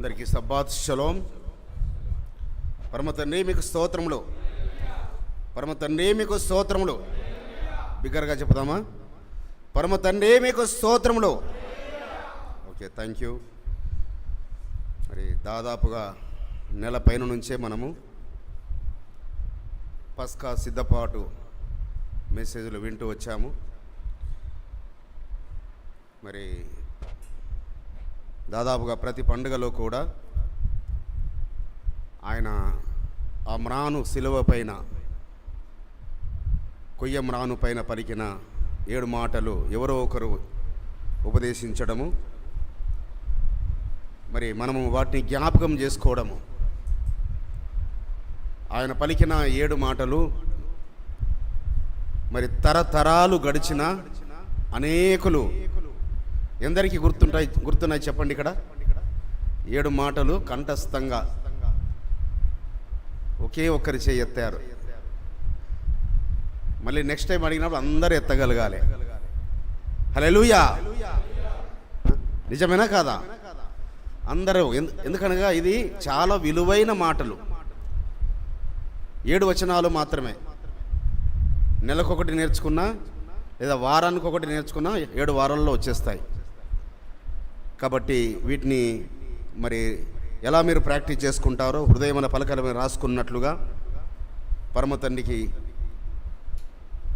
అందరికీ Sabbath shalom. పరమ తండ్రి మీకు స్తోత్రములు, పరమ తండ్రి మీకు స్తోత్రములు. బిగ్గరగా చెప్దామా? పరమ తండ్రి మీకు స్తోత్రములు. Okay, thank you. మరి దాదాపుగా నెల పైన నుంచే మనము పస్కా సిద్ధపాటు మెసేజ్లు వింటూ వచ్చాము. మరి దాదాపుగా ప్రతి పండుగలో కూడా ఆయన ఆ మ్రాను శిలువ పైన, కొయ్య మ్రాను పైన పలికిన 7 మాటలు ఎవరో ఒకరు ఉపదేశించడము, మరి మనము వాటిని జ్ఞాపకం చేసుకోవడము. ఆయన పలికిన 7 మాటలు మరి తరతరాలు గడిచిన అనేకులు ఎందరికీ గుర్తున్నాయి చెప్పండి. ఇక్కడ 7 మాటలు కంఠస్థంగా ఒకే ఒక్కరి చేయి ఎత్తారు. మళ్ళీ నెక్స్ట్ టైం అడిగినప్పుడు అందరూ ఎత్తగలగాలి. హల్లెలూయా. నిజమేనా కాదా? అందరూ. ఎందుకనగా ఇది చాలా విలువైన మాటలు. 7 వచనాలు మాత్రమే. నెలకొకటి నేర్చుకున్నా లేదా వారానికి ఒకటి నేర్చుకున్నా 7 వారాల్లో వచ్చేస్తాయి. కాబట్టి వీటిని మరి ఎలా మీరు ప్రాక్టీస్ చేసుకుంటారో హృదయమైన పలకల మీద రాసుకున్నట్లుగా పరమ తండ్రికి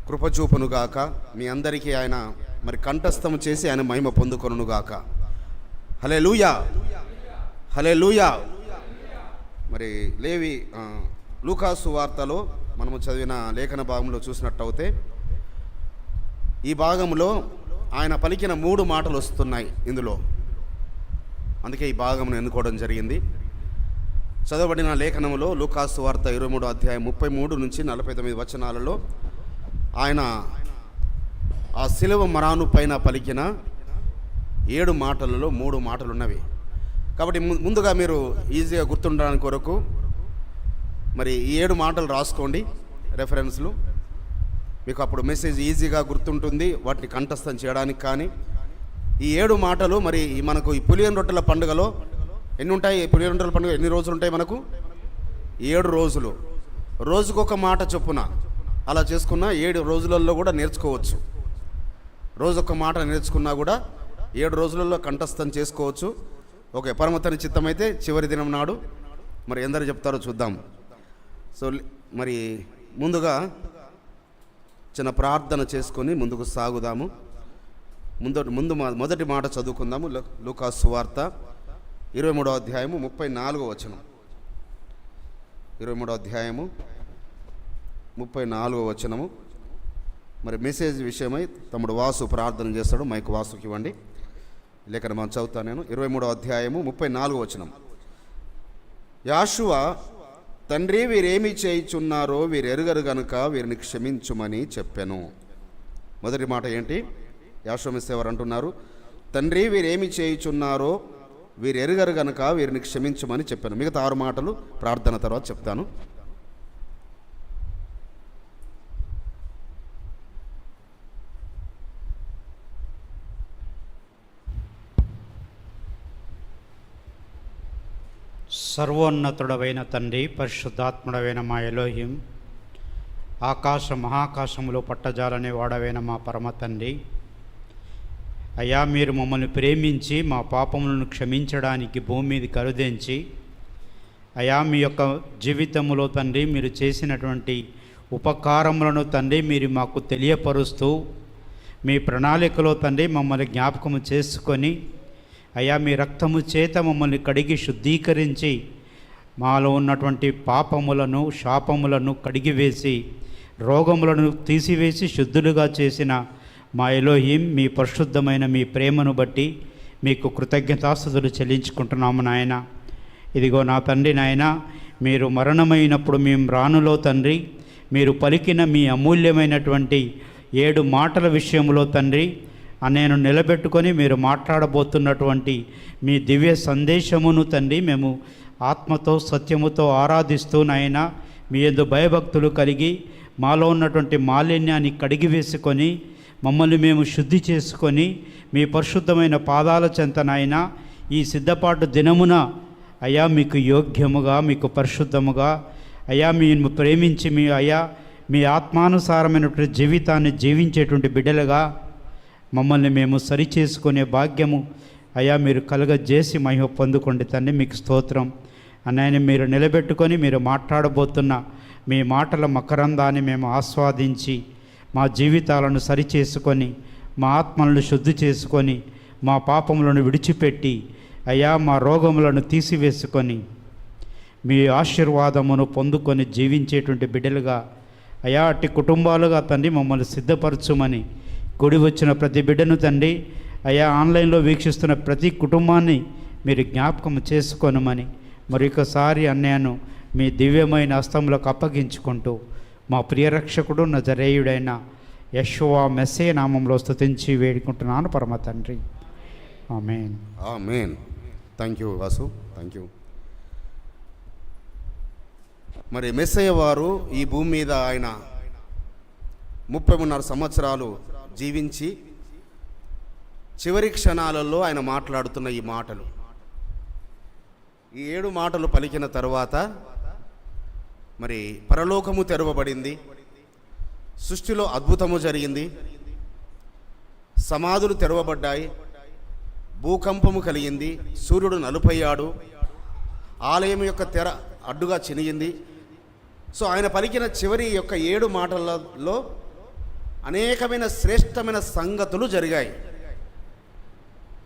కృపచూపునుగాక. మీ అందరికీ ఆయన మరి కంఠస్థం చేసి ఆయన మహిమ పొందుకొనుగాక. హల్లెలూయా, హల్లెలూయా. మరి లేవి లూకా సువార్తలో మనము చదివిన లేఖన భాగంలో చూసినట్టయితే ఈ భాగంలో ఆయన పలికిన 3 మాటలు వస్తున్నాయి ఇందులో. అందుకే ఈ భాగమును ఎన్నుకోవడం జరిగింది. చదవబడిన లేఖనంలో లూకా సువార్త 23వ అధ్యాయం 33 నుంచి 49 వచనాలలో ఆయన ఆ శిలువ మ్రాను పైన పలికిన 7 మాటలలో 3 మాటలు ఉన్నవి. కాబట్టి ముందుగా మీరు ఈజీగా గుర్తుండడానికి కొరకు మరి ఈ 7 మాటలు రాసుకోండి, రెఫరెన్స్లు. మీకు అప్పుడు మెసేజ్ ఈజీగా గుర్తుంటుంది వాటిని కంఠస్థం చేయడానికి. కానీ ఈ 7 మాటలు మరి మనకు ఈ పులియన్ రొట్టెల పండుగలో ఎన్ని ఉంటాయి? పులియన్ రొట్టెల పండుగ ఎన్ని రోజులు ఉంటాయి మనకు? 7 రోజులు. రోజుకొక మాట చొప్పున అలా చేసుకున్న 7 రోజులలో కూడా నేర్చుకోవచ్చు. రోజొక మాట నేర్చుకున్నా కూడా 7 రోజులలో కంఠస్థం చేసుకోవచ్చు. ఓకే, పరమతని చిత్తమైతే చివరి దినం నాడు మరి ఎందరు చెప్తారో చూద్దాం. సో మరి ముందుగా చిన్న ప్రార్థన చేసుకొని ముందుకు సాగుదాము. మొదటి మాట చదువుకుందాము. లూకా సువార్త 23వ అధ్యాయము 34వ వచనం. 23వ అధ్యాయము 34వ వచనము. మరి మెసేజ్ విషయమై తమ్ముడు వాసు ప్రార్థన చేస్తాడు. మైక్ వాసుకి ఇవ్వండి. లేఖన మనం చదువుతాను నేను. 23వ అధ్యాయము 34వ వచనం. యాషువా, తండ్రి వీరేమి చేయుచున్నారో వీరెరుగరు గనుక వీరిని క్షమించుమని చెప్పెను. మొదటి మాట ఏంటి? యాషోమిసేవారు అంటున్నారు, తండ్రి వీరేమి చేయుచున్నారో వీరెరుగరు గనుక వీరిని క్షమించమని చెప్పాను. మిగతా 6 మాటలు ప్రార్థన తర్వాత చెప్తాను. సర్వోన్నతుడవైన తండ్రి, పరిశుద్ధాత్ముడవైన మా ఎలోహిం, ఆకాశ మహాకాశములో పట్టజాలనే వాడవైన మా పరమ తండ్రి, అయ్యా మీరు మమ్మల్ని ప్రేమించి మా పాపములను క్షమించడానికి భూమి మీద కరుదించి, అయ్యా మీ యొక్క జీవితంలో తండ్రి మీరు చేసినటువంటి ఉపకారములను తండ్రి మీరు మాకు తెలియపరుస్తూ మీ ప్రణాళికలో తండ్రి మమ్మల్ని జ్ఞాపకము చేసుకొని, అయ్యా మీ రక్తము చేత మమ్మల్ని కడిగి శుద్ధీకరించి మాలో ఉన్నటువంటి పాపములను శాపములను కడిగివేసి రోగములను తీసివేసి శుద్ధులుగా చేసిన మా ఎలోహిం, మీ పరిశుద్ధమైన మీ ప్రేమను బట్టి మీకు కృతజ్ఞతాస్తుతులు చెల్లించుకుంటున్నాము నాయన. ఇదిగో నా తండ్రి నాయన, మీరు మరణమైనప్పుడు మేము రానులో తండ్రి మీరు పలికిన మీ అమూల్యమైనటువంటి 7 మాటల విషయంలో తండ్రి నేను నిలబెట్టుకొని మీరు మాట్లాడబోతున్నటువంటి మీ దివ్య సందేశమును తండ్రి మేము ఆత్మతో సత్యముతో ఆరాధిస్తూ నాయన మీ యందు భయభక్తులు కలిగి మాలో ఉన్నటువంటి మాలిన్యాన్ని కడిగివేసుకొని మమ్మల్ని మేము శుద్ధి చేసుకొని మీ పరిశుద్ధమైన పాదాల చెంత నాయన ఈ సిద్ధపాటు దినమున అయ్యా మీకు యోగ్యముగా, మీకు పరిశుద్ధముగా, అయ్యా మేము ప్రేమించి మీ ఆత్మానుసారమైనటువంటి జీవితాన్ని జీవించేటువంటి బిడ్డలుగా మమ్మల్ని మేము సరిచేసుకునే భాగ్యము అయ్యా మీరు కలుగజేసి మహిమ పొందుకోండి తండ్రి. మీకు స్తోత్రం. అన్నయ్యని మీరు నిలబెట్టుకొని మీరు మాట్లాడబోతున్న మీ మాటల మకరందాన్ని మేము ఆస్వాదించి మా జీవితాలను సరిచేసుకొని మా ఆత్మలను శుద్ధి చేసుకొని మా పాపములను విడిచిపెట్టి అయ్యా మా రోగములను తీసివేసుకొని మీ ఆశీర్వాదమును పొందుకొని జీవించేటువంటి బిడ్డలుగా అయా అట్టి కుటుంబాలుగా తండ్రి మమ్మల్ని సిద్ధపరచుమని, కూడి వచ్చిన ప్రతి బిడ్డను తండ్రి అయా ఆన్లైన్లో వీక్షిస్తున్న ప్రతి కుటుంబాన్ని మీరు జ్ఞాపకం చేసుకోనమని మరొకసారి అన్నయ్యను మీ దివ్యమైన హస్తములకు అప్పగించుకుంటూ మా ప్రియరక్షకుడు నజరేయుడైన యెషోవా మెస్సే నామంలో స్తుతించి వేడుకుంటున్నాను పరమ తండ్రి. Amen. Amen. Thank you Vasu, thank you. మరి మెస్సయ్య వారు ఈ భూమి మీద ఆయన 33 సంవత్సరాలు జీవించి చివరి క్షణాలలో ఆయన మాట్లాడుతున్న ఈ మాటలు, ఈ 7 మాటలు పలికిన తరువాత మరి పరలోకము తెరవబడింది, సృష్టిలో అద్భుతము జరిగింది, సమాధులు తెరవబడ్డాయి, భూకంపము కలిగింది, సూర్యుడు నలుపయ్యాడు, ఆలయం యొక్క తెర అడ్డుగా చినిగింది. సో ఆయన పలికిన చివరి యొక్క 7 మాటలలో అనేకమైన శ్రేష్టమైన సంగతులు జరిగాయి.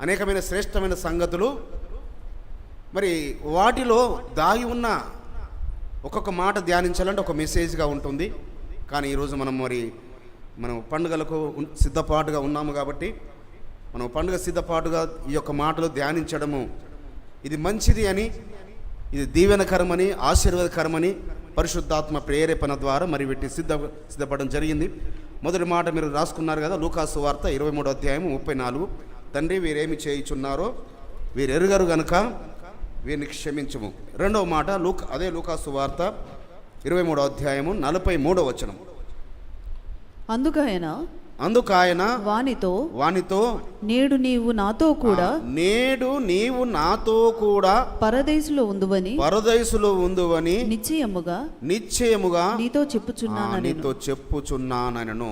అనేకమైన శ్రేష్టమైన సంగతులు. మరి వాటిలో దాగి ఉన్న ఒక్కొక్క మాట ధ్యానించాలంటే ఒక మెసేజ్గా ఉంటుంది. కానీ ఈరోజు మనం పండుగలకు సిద్ధపాటుగా ఉన్నాము కాబట్టి మనం పండుగ సిద్ధపాటుగా ఈ యొక్క మాటలు ధ్యానించడము ఇది మంచిది అని, ఇది దీవెనకరమని, ఆశీర్వాదకరమని పరిశుద్ధాత్మ ప్రేరేపణ ద్వారా మరి వీటిని సిద్ధపడడం జరిగింది. మొదటి మాట మీరు రాసుకున్నారు కదా, లూకాసు వార్త 23వ అధ్యాయం 34. తండ్రి వీరేమి చేయుచున్నారో వీరు ఎరుగరు గనుక వీరిని క్షమించము. రెండవ మాట అదే లూకాసు వార్త 23వ అధ్యాయము 43వ వచనం. అందుకాయన వానితో నేడు నీవు నాతో కూడా పరదేశులో ఉందువని నిశ్చయముగా నీతో చెప్పుచున్నానను.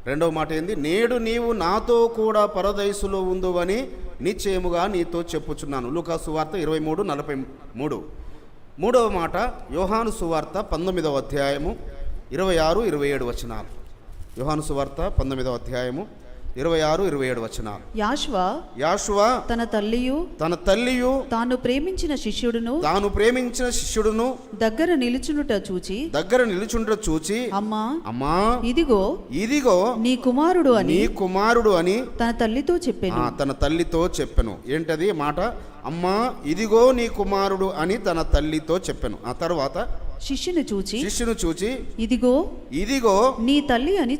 రెండవ మాట ఏంది? నేడు నీవు నాతో కూడా పరదేశులో ఉందువని నిశ్చయముగా నీతో చెప్పుచున్నాను. లూకాసు వార్త 23:43. మూడవ మాట యోహాను సువార్త 19వ అధ్యాయము 26-27 వచనాలు. యోహాను సువార్త 19వ అధ్యాయము 26-27 వచనాలు. యాషువా తన తల్లియు తాను ప్రేమించిన శిష్యుడును దగ్గర నిలుచుండుట చూచి అమ్మా ఇదిగో నీ కుమారుడు అని తన తల్లితో చెప్పెను. ఏంటది మాట? అమ్మా ఇదిగో నీ కుమారుడు అని తన తల్లితో చెప్పెను. ఆ తర్వాత శిష్యుని చూచి ఇదిగో నీ తల్లి అని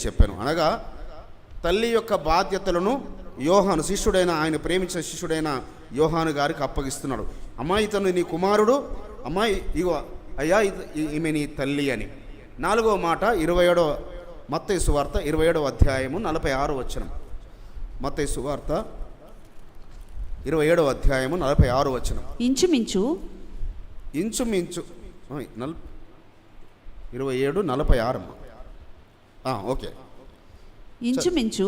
చెప్పాను. అనగా తల్లి యొక్క బాధ్యతలను యోహాను శిష్యుడైన, ఆయన ప్రేమించిన శిష్యుడైన యోహాను గారికి అప్పగిస్తున్నాడు. అమ్మా ఇతను నీ కుమారుడు, అమ్మా ఇగో అయ్యా ఈమె నీ తల్లి అని. నాలుగవ మాట మత్తయి సువార్త 27వ అధ్యాయము 46 వచనం. మత్తయి సువార్త 27వ అధ్యాయము 46 వచనం. ఇంచుమించు 27:46. ఓకే. ఇంచుమించు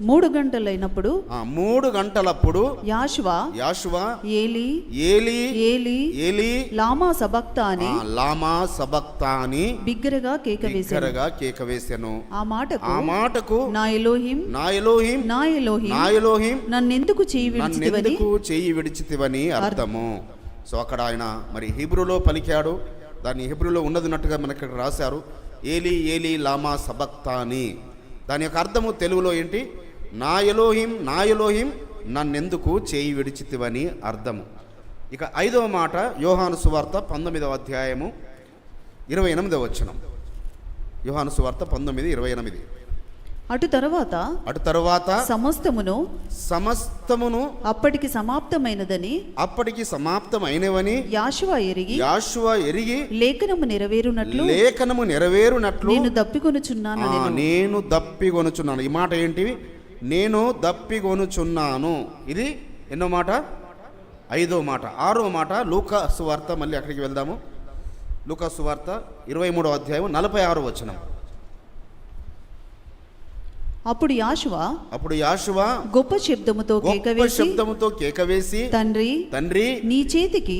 3 గంటలైనప్పుడు 3 గంటలప్పుడు యాషువా ఏలి లామా సబక్తాని బిగ్గరగా కేక వేసెను. ఆ మాటకు నా ఎలోహిం నన్నెందుకు చెయ్యి విడిచితివని అర్థము. సో అక్కడ ఆయన మరి హీబ్రూలో పలికాడు. దాన్ని హీబ్రూలో ఉన్నదిన్నట్టుగా మనకి ఇక్కడ రాశారు. ఏలి లామా సబక్తాని. దాని యొక్క అర్థము తెలుగులో ఏంటి? నా ఎలోహిం నన్నెందుకు చేయి విడిచితివని అర్థము. ఇక 5వ మాట యోహాను సువార్త 19వ అధ్యాయము 28వ వచనం. యోహాను సువార్త 19:28. అటు తరువాత సమస్తమును అప్పటికి సమాప్తమైనవని యాషువా ఎరిగి లేఖనము నెరవేరునట్లు నేను దప్పికొనుచున్నాను. ఈ మాట ఏంటివి? నేను దప్పికొనుచున్నాను. ఇది ఎన్నో మాట? 5వ మాట. 6వ మాట లూకా సువార్త, మళ్ళీ అక్కడికి వెళ్దాము. లూకా సువార్త 23వ అధ్యాయం 46వ వచనం. అప్పుడు యాషువ గొప్ప శబ్దముతో కేకవేసి తండ్రి నీ చేతికి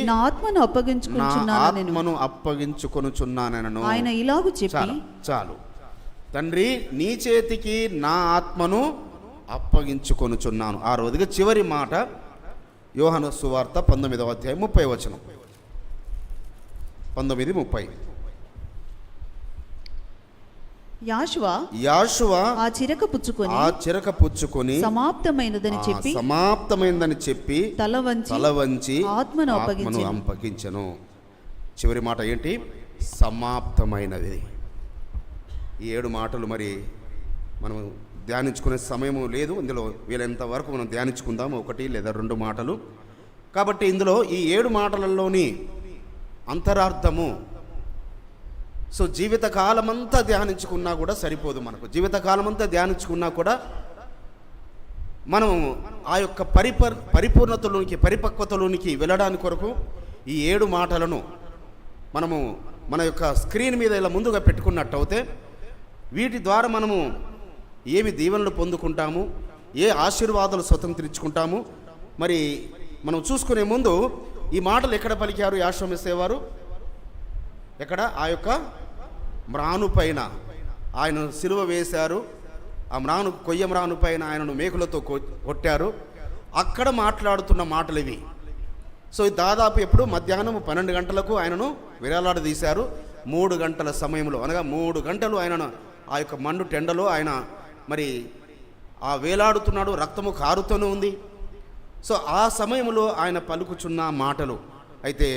నా ఆత్మను అప్పగించుకొనుచున్నానెనను. ఆయన ఇలాగు చెప్పి, చాలు, తండ్రి నీ చేతికి నా ఆత్మను అప్పగించుకొనుచున్నాను. ఆ రోజుగా చివరి మాట యోహాను సువార్త 19వ అధ్యాయం 30వ వచనం. 19:30. యాషువ ఆ చిరక పుచ్చుకొని సమాప్తమైనదని చెప్పి తల వంచి ఆత్మను అప్పగించెను. చివరి మాట ఏంటి? సమాప్తమైనది. ఈ 7 మాటలు మరి మనం ధ్యానించుకునే సమయము లేదు. ఇందులో వీలైనంత వరకు మనం ధ్యానించుకుందాం, 1 లేదా 2 మాటలు. కాబట్టి ఇందులో ఈ 7 మాటలలోని అంతరార్థము, సో జీవితకాలమంతా ధ్యానించుకున్నా కూడా సరిపోదు. మనకు జీవితకాలమంతా ధ్యానించుకున్నా కూడా మనం ఆ యొక్క పరిపూర్ణతలోనికి, పరిపక్వతలోనికి వెళ్ళడానికి కొరకు ఈ 7 మాటలను మనము మన యొక్క స్క్రీన్ మీద ఇలా ముందుగా పెట్టుకున్నట్టయితే వీటి ద్వారా మనము ఏమి దీవెనలు పొందుకుంటాము, ఏ ఆశీర్వాదాలు స్వతంత్రించుకుంటాము. మరి మనం చూసుకునే ముందు ఈ మాటలు ఎక్కడ పలికారు యాషోమేసేవారు? ఎక్కడ? ఆ యొక్క మ్రాను పైన ఆయన సిలువ వేశారు. ఆ కొయ్య మ్రాను పైన ఆయనను మేకులతో కొట్టారు. అక్కడ మాట్లాడుతున్న మాటలు ఇవి. సో దాదాపు ఎప్పుడు మధ్యాహ్నం 12 గంటలకు ఆయనను విరాలాడదీశారు. 3 గంటల సమయంలో, అనగా 3 గంటలు ఆయనను ఆ యొక్క మండు టెండలో ఆయన మరి ఆ వేలాడుతున్నాడు, రక్తము కారుతూనే ఉంది. సో ఆ సమయంలో ఆయన పలుకుచున్న మాటలు. అయితే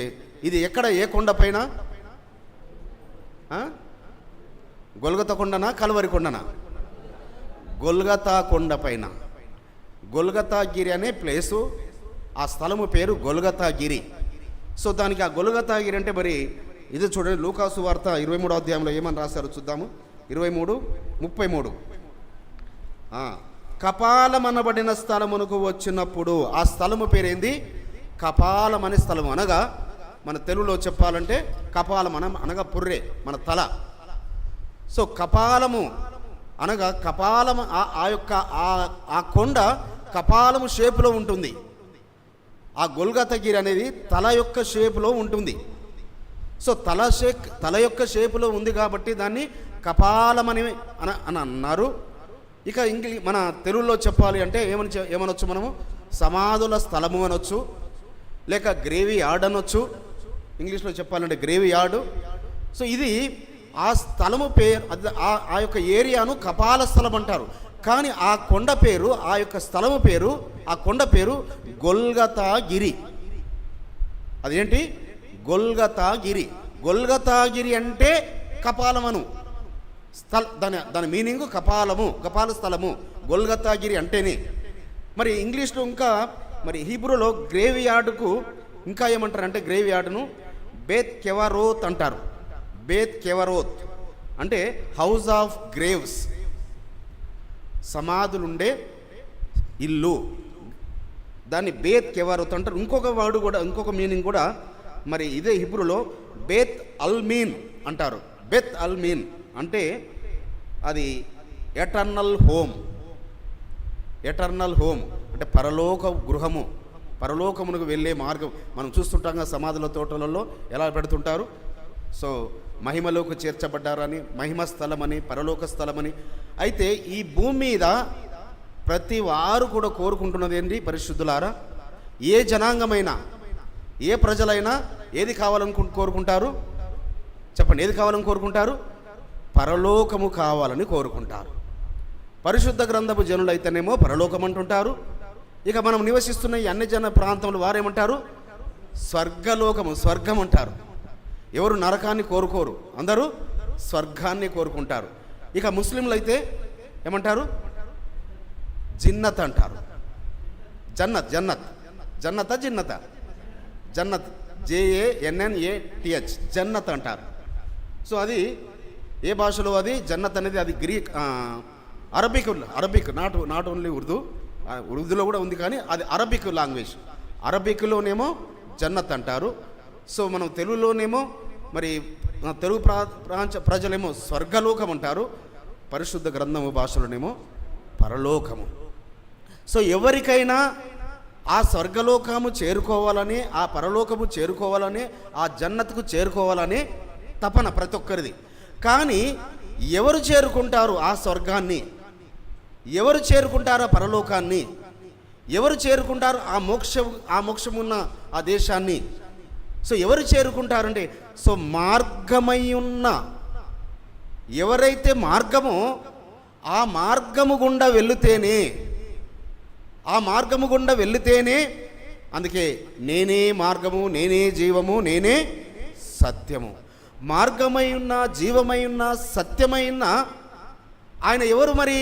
ఇది ఎక్కడ, ఏ కొండ పైన? గొల్గతా కొండనా, కల్వరి కొండనా? గొల్గతా కొండ పైన. గొల్గతా గిరి అనే ప్లేసు, ఆ స్థలము పేరు గొల్గతా గిరి. సో దానికి ఆ గొల్గతా గిరి అంటే మరి ఇది చూడండి, లూకా సువార్త 23వ అధ్యాయంలో ఏమని రాశారో చూద్దాము. 23:33. కపాలమనబడిన స్థలమునకు వచ్చినప్పుడు, ఆ స్థలము పేరేంది? కపాలం అనే స్థలము. అనగా మన తెలుగులో చెప్పాలంటే కపాలం అనగా పుర్రె, మన తల. సో కపాలము అనగా కపాలము, ఆ యొక్క ఆ కొండ కపాలము షేపులో ఉంటుంది. ఆ గొల్గతగిరి అనేది తల యొక్క షేపులో ఉంటుంది. సో తల యొక్క షేపులో ఉంది కాబట్టి దాన్ని కపాలమని అని అన్నారు. ఇక మన తెలుగులో చెప్పాలి అంటే ఏమనొచ్చు మనము? సమాధుల స్థలము అనొచ్చు, లేక గ్రేవీ యార్డ్ అనొచ్చు. ఇంగ్లీష్లో చెప్పాలంటే గ్రేవీ యార్డు. సో ఇది ఆ స్థలము పేరు, ఆ యొక్క ఏరియాను కపాల స్థలం అంటారు. కానీ ఆ కొండ పేరు, ఆ యొక్క స్థలము పేరు, ఆ కొండ పేరు గొల్గతా గిరి. అదేంటి? గొల్గతా గిరి. గొల్గతా గిరి అంటే కపాలమను దాని మీనింగ్ కపాలము, కపాల స్థలము, గొల్గతా గిరి అంటేనే. మరి ఇంగ్లీష్లో ఇంకా మరి హీబ్రూలో గ్రేవీ యార్డుకు ఇంకా ఏమంటారు అంటే, గ్రేవీ యార్డును బేత్ కెవరోత్ అంటారు. బేత్ కెవరోత్ అంటే హౌస్ ఆఫ్ గ్రేవ్స్, సమాధులుండే ఇల్లు. దాన్ని బేత్ కెవరోత్ అంటారు. ఇంకొక వర్డ్ కూడా, ఇంకొక మీనింగ్ కూడా మరి ఇదే హిబ్రూలో బేత్ అల్మీన్ అంటారు. బేత్ అల్మీన్ అంటే అది ఎటర్నల్ హోమ్. ఎటర్నల్ హోమ్ అంటే పరలోక గృహము, పరలోకమునకు వెళ్ళే మార్గం. మనం చూస్తుంటాం సమాధుల తోటలలో ఎలా పెడుతుంటారు. సో మహిమలోకి చేర్చబడ్డారని, మహిమ స్థలమని, పరలోక స్థలమని. అయితే ఈ భూమి మీద ప్రతి వారు కూడా కోరుకుంటున్నది ఏంటి పరిశుద్ధులారా? ఏ జనాంగమైనా, ఏ ప్రజలైనా ఏది కావాలని కోరుకుంటారు? చెప్పండి, ఏది కావాలని కోరుకుంటారు? పరలోకము కావాలని కోరుకుంటారు. పరిశుద్ధ గ్రంథపు జనులైతేనేమో పరలోకం అంటుంటారు. ఇక మనం నివసిస్తున్న ఈ అన్ని జన ప్రాంతంలో వారేమంటారు? స్వర్గలోకము, స్వర్గం అంటారు. ఎవరు నరకాన్ని కోరుకోరు, అందరూ స్వర్గాన్ని కోరుకుంటారు. ఇక ముస్లింలు అయితే ఏమంటారు? జిన్నత్ అంటారు. జన్నత్, జన్నత్, జన్నత, జిన్నత, జన్నత్, JANNATH, జన్నత్ అంటారు. సో అది ఏ భాషలో? అది జన్నత్ అనేది అది గ్రీక్, అరబిక్, నాట్ ఓన్లీ ఉర్దూలో కూడా ఉంది, కానీ అది అరబిక్ లాంగ్వేజ్. అరబిక్లోనేమో జన్నత్ అంటారు. సో మనం తెలుగులోనేమో మరి తెలుగు ప్రజలేమో స్వర్గలోకం అంటారు, పరిశుద్ధ గ్రంథము భాషలోనేమో పరలోకము. సో ఎవరికైనా ఆ స్వర్గలోకము చేరుకోవాలని, ఆ పరలోకము చేరుకోవాలని, ఆ జన్నత్కు చేరుకోవాలని తపన ప్రతి ఒక్కరిది. కానీ ఎవరు చేరుకుంటారు ఆ స్వర్గాన్ని, ఎవరు చేరుకుంటారు ఆ పరలోకాన్ని, ఎవరు చేరుకుంటారు ఆ మోక్షమున్న ఆ దేశాన్ని? సో ఎవరు చేరుకుంటారంటే, సో మార్గమై ఉన్న ఎవరైతే మార్గమో ఆ మార్గము గుండా వెళితేనే, అందుకే నేనే మార్గము, నేనే జీవము, నేనే సత్యము. మార్గమై ఉన్న, జీవమై ఉన్న, సత్యమై ఉన్న ఆయన ఎవరు? మరి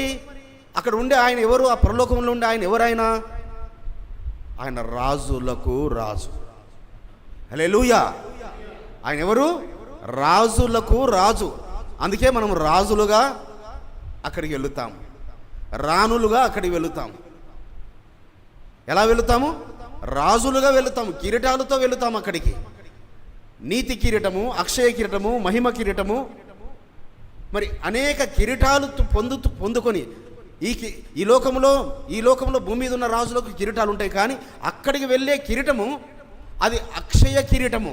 అక్కడ ఉండే ఆయన ఎవరు? ఆ పరలోకంలో ఉండే ఆయన ఎవరైనా? ఆయన రాజులకు రాజు. హల్లెలూయా! ఆయన ఎవరు? రాజులకు రాజు. అందుకే మనం రాజులుగా అక్కడికి వెళుతాము, రాణులుగా అక్కడికి వెళుతాము. ఎలా వెళుతాము? రాజులుగా వెళుతాము, కిరీటాలతో వెళుతాము అక్కడికి. నీతి కిరీటము, అక్షయ కిరీటము, మహిమ కిరీటము, మరి అనేక కిరీటాలు పొందుకొని ఈ లోకంలో భూమి మీద ఉన్న రాజులకు కిరీటాలు ఉంటాయి. కానీ అక్కడికి వెళ్ళే కిరీటము అది అక్షయ కిరీటము,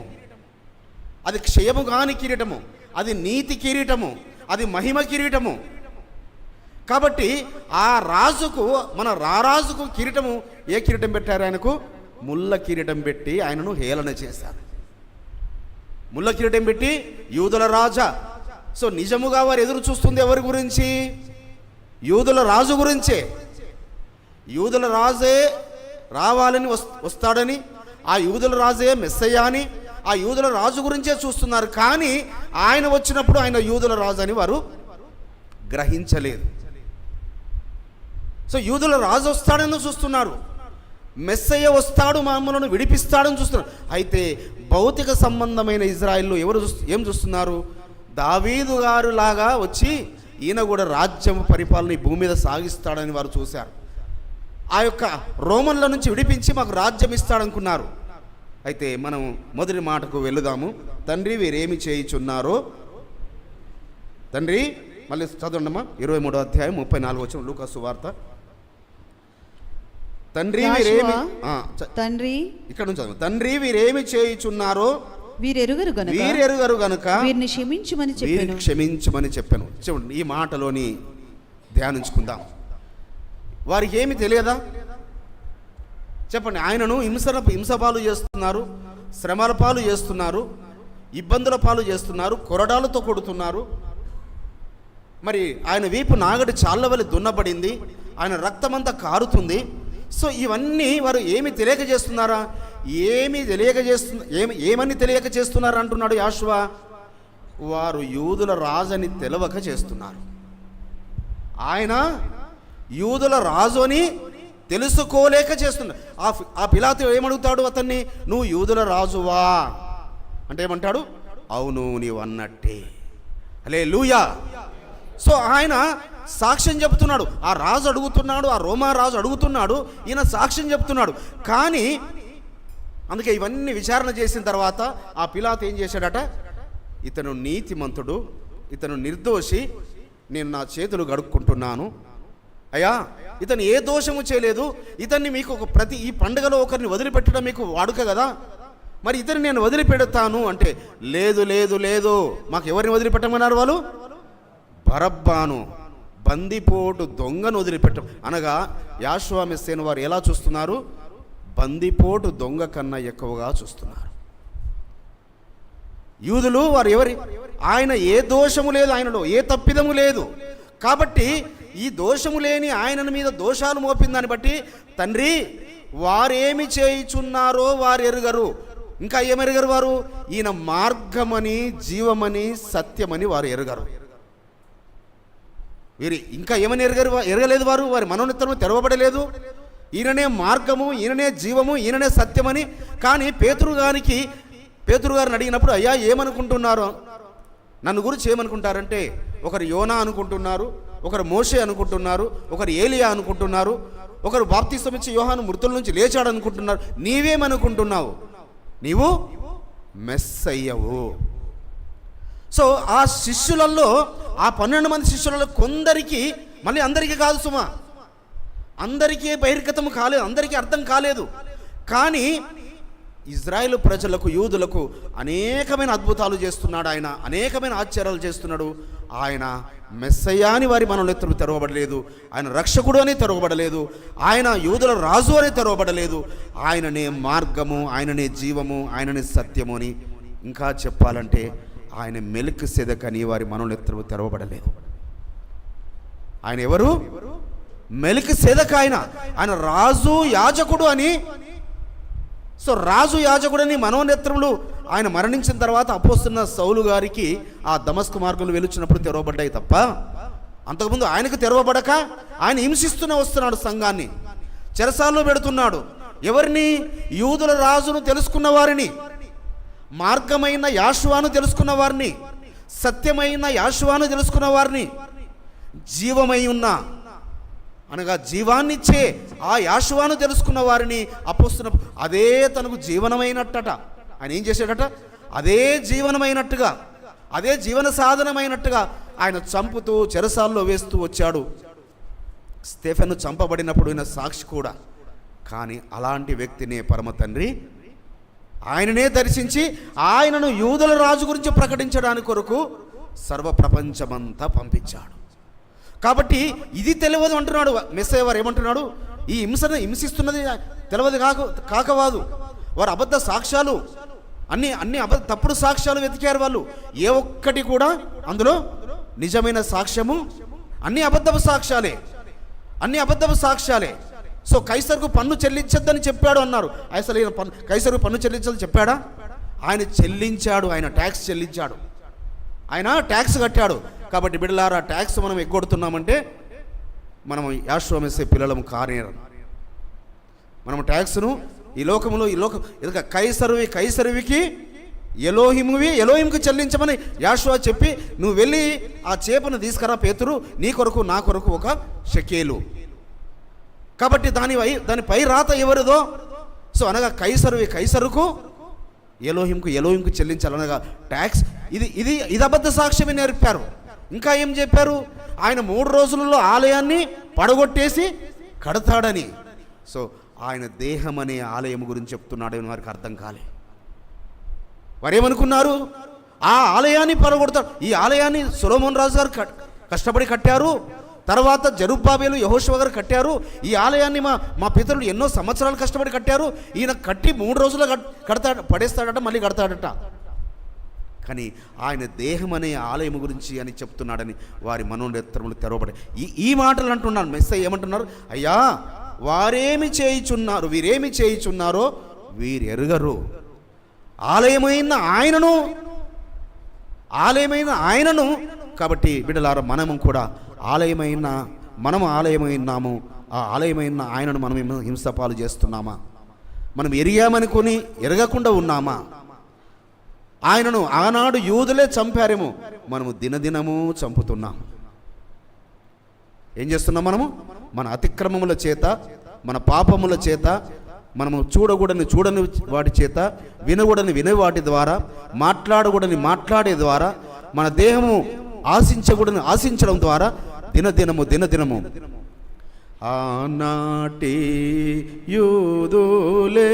అది క్షయము కాని కిరీటము, అది నీతి కిరీటము, అది మహిమ కిరీటము. కాబట్టి ఆ రాజుకు, మన రారాజుకు కిరీటము, ఏ కిరీటం పెట్టారు? ఆయనకు ముళ్ళ కిరీటం పెట్టి ఆయనను హేళన చేశారు. ముళ్ళ కిరీటం పెట్టి యూదుల రాజా. సో నిజముగా వారు ఎదురు చూస్తుంది ఎవరి గురించి? యూదుల రాజు గురించే. యూదుల రాజే రావాలని వస్తాడని, ఆ యూదుల రాజే మెస్సయ్య అని, ఆ యూదుల రాజు గురించే చూస్తున్నారు. కానీ ఆయన వచ్చినప్పుడు ఆయన యూదుల రాజు అని వారు గ్రహించలేదు. సో యూదుల రాజు వస్తాడని చూస్తున్నారు, మెస్సయ్య వస్తాడు, మమ్మల్ని విడిపిస్తాడని చూస్తున్నారు. అయితే భౌతిక సంబంధమైన ఇజ్రాయిల్లో ఏం చూస్తున్నారు? దావీదు గారు లాగా వచ్చి ఈయన కూడా రాజ్యం పరిపాలన ఈ భూమి మీద సాగిస్తాడని వారు చూశారు. ఆ యొక్క రోమన్ల నుంచి విడిపించి మాకు రాజ్యం ఇస్తాడనుకున్నారు. అయితే మనం మొదటి మాటకు వెళుదాము. తండ్రి వీరేమి చేయుచున్నారో, తండ్రి మళ్ళీ చదవండమ్మా, 23వ అధ్యాయం 34వ వచనం, లూకా సువార్త. తండ్రి ఇక్కడ నుంచి చదువు. తండ్రి వీరేమి చేయుచున్నారో వీరెరుగరు గనుక వీరిని క్షమించమని చెప్పాను. చూడండి, ఈ మాటలోని ధ్యానించుకుందాం. వారికి ఏమి తెలియదా? చెప్పండి. ఆయనను హింస పాలు చేస్తున్నారు, శ్రమల పాలు చేస్తున్నారు, ఇబ్బందుల పాలు చేస్తున్నారు, కొరడాలతో కొడుతున్నారు. మరి ఆయన వీపు నాగడి చాళ్ళ వలె దున్నబడింది, ఆయన రక్తమంతా కారుతుంది. సో ఇవన్నీ వారు ఏమి తెలియక చేస్తున్నారా? ఏమని తెలియక చేస్తున్నారు అంటున్నాడు యాషువా. వారు యూదుల రాజని తెలవక చేస్తున్నారు. ఆయన యూదుల రాజు అని తెలుసుకోలేక చేస్తున్నాడు. ఆ పిలాతు ఏమడుగుతాడు అతన్ని? నువ్వు యూదుల రాజువా అంటే ఏమంటాడు? అవును, నీవు అన్నట్టే. హల్లెలూయా. సో ఆయన సాక్ష్యం చెప్తున్నాడు. ఆ రాజు అడుగుతున్నాడు, ఆ రోమా రాజు అడుగుతున్నాడు, ఈయన సాక్ష్యం చెప్తున్నాడు. కానీ అందుకే ఇవన్నీ విచారణ చేసిన తర్వాత ఆ పిలాతు ఏం చేశాడట? ఇతను నీతిమంతుడు, ఇతను నిర్దోషి, నేను నా చేతులు గడుక్కుంటున్నాను. అయ్యా, ఇతను ఏ దోషము చేయలేదు, ఇతన్ని మీకు ఈ పండుగలో ఒకరిని వదిలిపెట్టడం మీకు వాడుక కదా, మరి ఇతన్ని నేను వదిలిపెడతాను అంటే, లేదు లేదు లేదు, మాకు ఎవరిని వదిలిపెట్టమన్నారు వాళ్ళు? బరబ్బాను, బందిపోటు దొంగను వదిలిపెట్టం. అనగా యాషువా మెస్సీను వారు ఎలా చూస్తున్నారు? బందిపోటు దొంగ కన్నా ఎక్కువగా చూస్తున్నారు. యూదులు వారు ఆయన ఏ దోషము లేదు, ఆయనలో ఏ తప్పిదము లేదు. కాబట్టి ఈ దోషము లేని ఆయన మీద దోషాలు మోపిన దాన్ని బట్టి, తండ్రి వారేమి చేయుచున్నారో వారు ఎరుగరు. ఇంకా ఏమెరుగరు వారు? ఈయన మార్గమని, జీవమని, సత్యమని వారు ఎరుగరు. వీరి ఇంకా ఏమని ఎరగలేదు వారు? వారి మనోనేత్రము తెరవబడలేదు. ఈయననే మార్గము, ఈయననే జీవము, ఈయననే సత్యమని. కానీ పేతురు గారిని అడిగినప్పుడు, అయ్యా ఏమనుకుంటున్నారు, నన్ను గురించి ఏమనుకుంటారంటే, ఒకరు యోనా అనుకుంటున్నారు, ఒకరు మోషే అనుకుంటున్నారు, ఒకరు ఏలియా అనుకుంటున్నారు, ఒకరు బాప్తిసం ఇచ్చి యోహాను మృతుల నుంచి లేచాడు అనుకుంటున్నారు. నీవేమనుకుంటున్నావు? నీవు మెస్సయ్యవు. సో ఆ శిష్యులలో, ఆ 12 మంది శిష్యులలో కొందరికి, మళ్ళీ అందరికీ కాదు సుమా, అందరికీ బహిర్గతం కాలేదు, అందరికీ అర్థం కాలేదు. కానీ ఇజ్రాయేలు ప్రజలకు, యూదులకు అనేకమైన అద్భుతాలు చేస్తున్నాడు ఆయన, అనేకమైన ఆశ్చర్యాలు చేస్తున్నాడు. ఆయన మెస్సయ్య అని వారి మనోనేత్రం తెరవబడలేదు, ఆయన రక్షకుడు అని తెరవబడలేదు, ఆయన యూదుల రాజు అని తెరవబడలేదు. ఆయననే మార్గము, ఆయననే జీవము, ఆయననే సత్యము అని, ఇంకా చెప్పాలంటే ఆయన మెల్కీసెదెకు అని వారి మనోనేత్రం తెరవబడలేదు. ఆయన ఎవరు? మెల్కీసెదెకు. ఆయన రాజు యాజకుడు అని. సో రాజు యాజకుడని మనోనేత్రములు ఆయన మరణించిన తర్వాత అపోస్తున్న సౌలు గారికి ఆ దమస్కు మార్గంలో వెలుచున్నప్పుడు తెరవబడ్డాయి తప్ప, అంతకుముందు ఆయనకు తెరవబడక ఆయన హింసిస్తూనే వస్తున్నాడు, సంఘాన్ని చెరసాల్లో పెడుతున్నాడు. ఎవరిని? యూదుల రాజును తెలుసుకున్న వారిని, మార్గమైన యాషువాను తెలుసుకున్న వారిని, సత్యమైన యాషువాను తెలుసుకున్న వారిని, జీవమై ఉన్న అనగా జీవాన్నిచ్చే ఆ యాషువాను తెలుసుకున్న వారిని అపోస్తున్న, అదే తనకు జీవనమైనట్టట. ఆయన ఏం చేశాడట? అదే జీవనమైనట్టుగా, అదే జీవన సాధనమైనట్టుగా ఆయన చంపుతూ చెరసాల్లో వేస్తూ వచ్చాడు. స్టెఫెను చంపబడినప్పుడు ఆయన సాక్షి కూడా. కానీ అలాంటి వ్యక్తినే పరమ తండ్రి ఆయననే దర్శించి ఆయనను యూదుల రాజు గురించి ప్రకటించడానికి కొరకు సర్వ ప్రపంచమంతా పంపించాడు. కాబట్టి ఇది తెలియదు అంటున్నాడు మెస్సయ్య వారు. ఏమంటున్నాడు? ఈ హింసను హింసిస్తున్నది తెలియదు కాకవాదు. వారు అబద్ధ సాక్ష్యాలు, అన్ని తప్పుడు సాక్ష్యాలు వెతికారు వాళ్ళు. ఏ ఒక్కటి కూడా అందులో నిజమైన సాక్ష్యము, అన్ని అబద్ధపు సాక్ష్యాలే. సో కైసరుకు పన్ను చెల్లించద్దని చెప్పాడు అన్నారు. అసలు ఈయన కైసరుకు పన్ను చెల్లించాలని చెప్పాడా? ఆయన చెల్లించాడు, ఆయన ట్యాక్స్ చెల్లించాడు, ఆయన ట్యాక్స్ కట్టాడు. కాబట్టి బిడ్డలారా, ట్యాక్స్ మనం ఎగ్గొడుతున్నామంటే మనం యాషువ మెస్సయ్య పిల్లలం కానేరం. మనం ట్యాక్స్ను ఈ లోకంలో ఎందుక కైసరువికి ఎలోహింకి చెల్లించమని యాషువ చెప్పి, నువ్వు వెళ్ళి ఆ చేపను తీసుకురా పేతురు, నీ కొరకు నా కొరకు 1 షెకేలు. కాబట్టి దానిపై రాత ఎవరిదో? సో అనగా కైసరుకు ఎలోహింకు చెల్లించాలనగా ట్యాక్స్. ఇది అబద్ధ సాక్ష్యమే నేర్పారు. ఇంకా ఏం చెప్పారు? ఆయన 3 రోజులలో ఆలయాన్ని పడగొట్టేసి కడతాడని. సో ఆయన దేహం అనే ఆలయం గురించి చెప్తున్నాడని వారికి అర్థం కాలే. వారేమనుకున్నారు? ఆ ఆలయాన్ని పడగొడతాడు. ఈ ఆలయాన్ని సొలొమోన్ రాజు గారు కష్టపడి కట్టారు, తర్వాత జెరుబ్బాబెలు యెహోషువ గారు కట్టారు. ఈ ఆలయాన్ని మా పితరులు ఎన్నో సంవత్సరాలు కష్టపడి కట్టారు. ఈయన కట్టి 3 రోజుల్లో పడేస్తాడట, మళ్ళీ కడతాడట. కానీ ఆయన దేహం అనే ఆలయం గురించి అని చెప్తున్నాడని వారి మనోనేత్రములు తెరవబడ్డాయి. ఈ మాటలు అంటున్నాను. మెస్సయ్య ఏమంటున్నారు? అయ్యా, వీరేమి చేయుచున్నారో వీరెరుగరు. ఆలయమైన ఆయనను కాబట్టి బిడ్డలారా, మనము ఆలయమైనాము. ఆ ఆలయమైన ఆయనను మనం హింసపాలు చేస్తున్నామా? మనం ఎరిగామనుకొని ఎరగకుండా ఉన్నామా? ఆయనను ఆనాడు యూదులే చంపారేమో, మనము దినదినము చంపుతున్నాము. ఏం చేస్తున్నాం? మన అతిక్రమముల చేత, మన పాపముల చేత, మనము చూడని వాటి చేత, వినే వాటి ద్వారా, మాట్లాడే ద్వారా, మన దేహము ఆశించడం ద్వారా దినదినము ఆనాటి యూదులే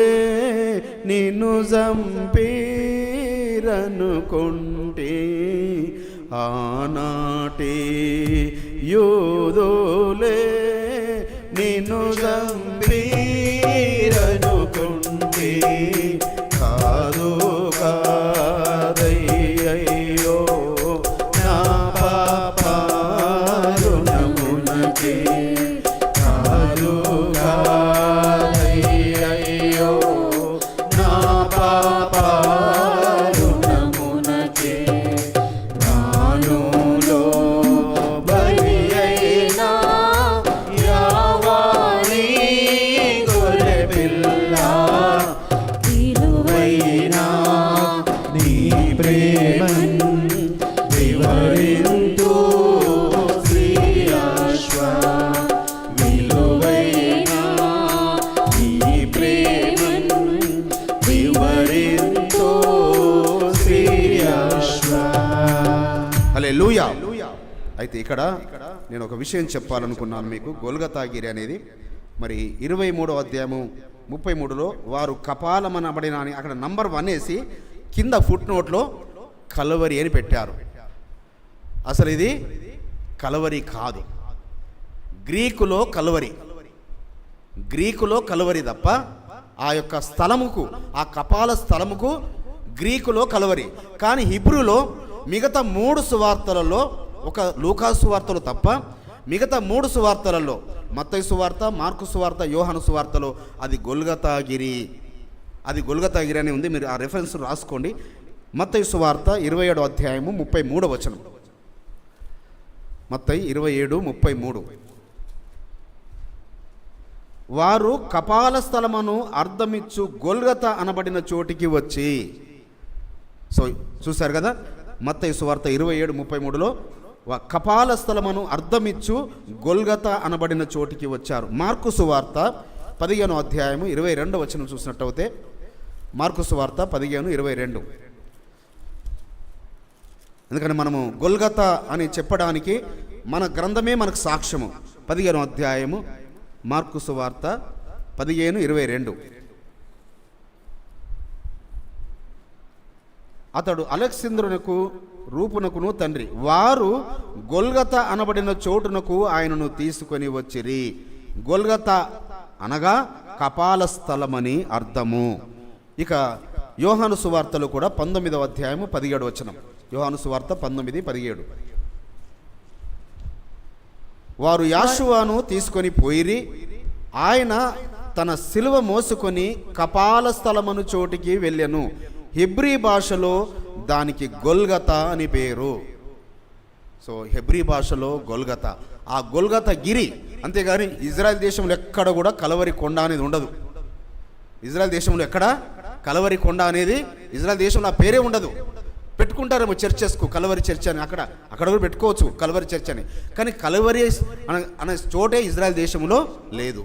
నిన్ను చంపిరనుకొంటి, ఆనాటి యూదులే నిన్ను చంపిరనుకొంటి, కాదయ్యో నా పాపరుణమునకి, కాదయ్యో నా పాపరుణమునకి, నానులో బలి అయినా యావాని హల్లెలూయా. అయితే ఇక్కడ నేను ఒక విషయం చెప్పాలనుకున్నాను మీకు. గొల్గతాగిరి అనేది మరి 23వ అధ్యాయము 33లో వారు కపాలమనబడిన అని అక్కడ నంబర్ 1 వేసి కింద ఫుట్ నోట్లో కలవరి అని పెట్టారు. అసలు ఇది కలవరి కాదు, గ్రీకులో కలవరి తప్ప ఆ యొక్క స్థలముకు, ఆ కపాల స్థలముకు గ్రీకులో కలవరి. కానీ హిబ్రూలో మిగతా 3 సువార్తలలో, ఒక లూకా సువార్తలు తప్ప మిగతా 3 సువార్తలలో, మత్తయి సువార్త, మార్కు సువార్త, యోహాను సువార్తలో అది గొల్గతాగిరి అని ఉంది. మీరు ఆ రెఫరెన్స్ రాసుకోండి. మత్తయి సువార్త 27వ అధ్యాయము 33వ వచనం. మత్తయి 27:33. వారు కపాల స్థలమును అర్థమిచ్చు గొల్గత అనబడిన చోటికి వచ్చి. సో చూశారు కదా, మత్తయి సువార్త 27:33లో కపాల స్థలమును అర్థమిచ్చు గొల్గత అనబడిన చోటికి వచ్చారు. మార్కు సువార్త 15వ అధ్యాయము 22వ వచనం చూసినట్టయితే, మార్కు సువార్త 15:22. ఎందుకంటే మనము గొల్గత అని చెప్పడానికి మన గ్రంథమే మనకు సాక్ష్యము. 15వ అధ్యాయము మార్కు సువార్త 15:22. అతడు అలెగ్జాంద్రునకు రూపునకును తండ్రి, వారు గొల్గత అనబడిన చోటునకు ఆయనను తీసుకొని వచ్చిరి. గొల్గత అనగా కపాల స్థలమని అర్థము. ఇక యోహాను సువార్తలు కూడా 19వ అధ్యాయము 17వ వచనం. యోహాను సువార్త 19:17. వారు యాషువాను తీసుకొని పోయిరి, ఆయన తన సిలువ మోసుకొని కపాల స్థలమును చోటికి వెళ్ళెను. హెబ్రీ భాషలో దానికి గొల్గత అని పేరు. సో హెబ్రీ భాషలో గొల్గత, ఆ గొల్గత గిరి. అంతేగాని ఇజ్రాయెల్ దేశంలో ఎక్కడ కూడా కలవరి కొండ అనేది ఉండదు. ఇజ్రాయెల్ దేశంలో ఎక్కడ కలవరి కొండ అనేది, ఇజ్రాయెల్ దేశంలో ఆ పేరే ఉండదు. పెట్టుకుంటారేమో చర్చెస్కు కలవరి చర్చ్ అని, అక్కడ కూడా పెట్టుకోవచ్చు కలవరి చర్చ్ అని. కానీ కలవరి అనే చోటే ఇజ్రాయెల్ దేశంలో లేదు.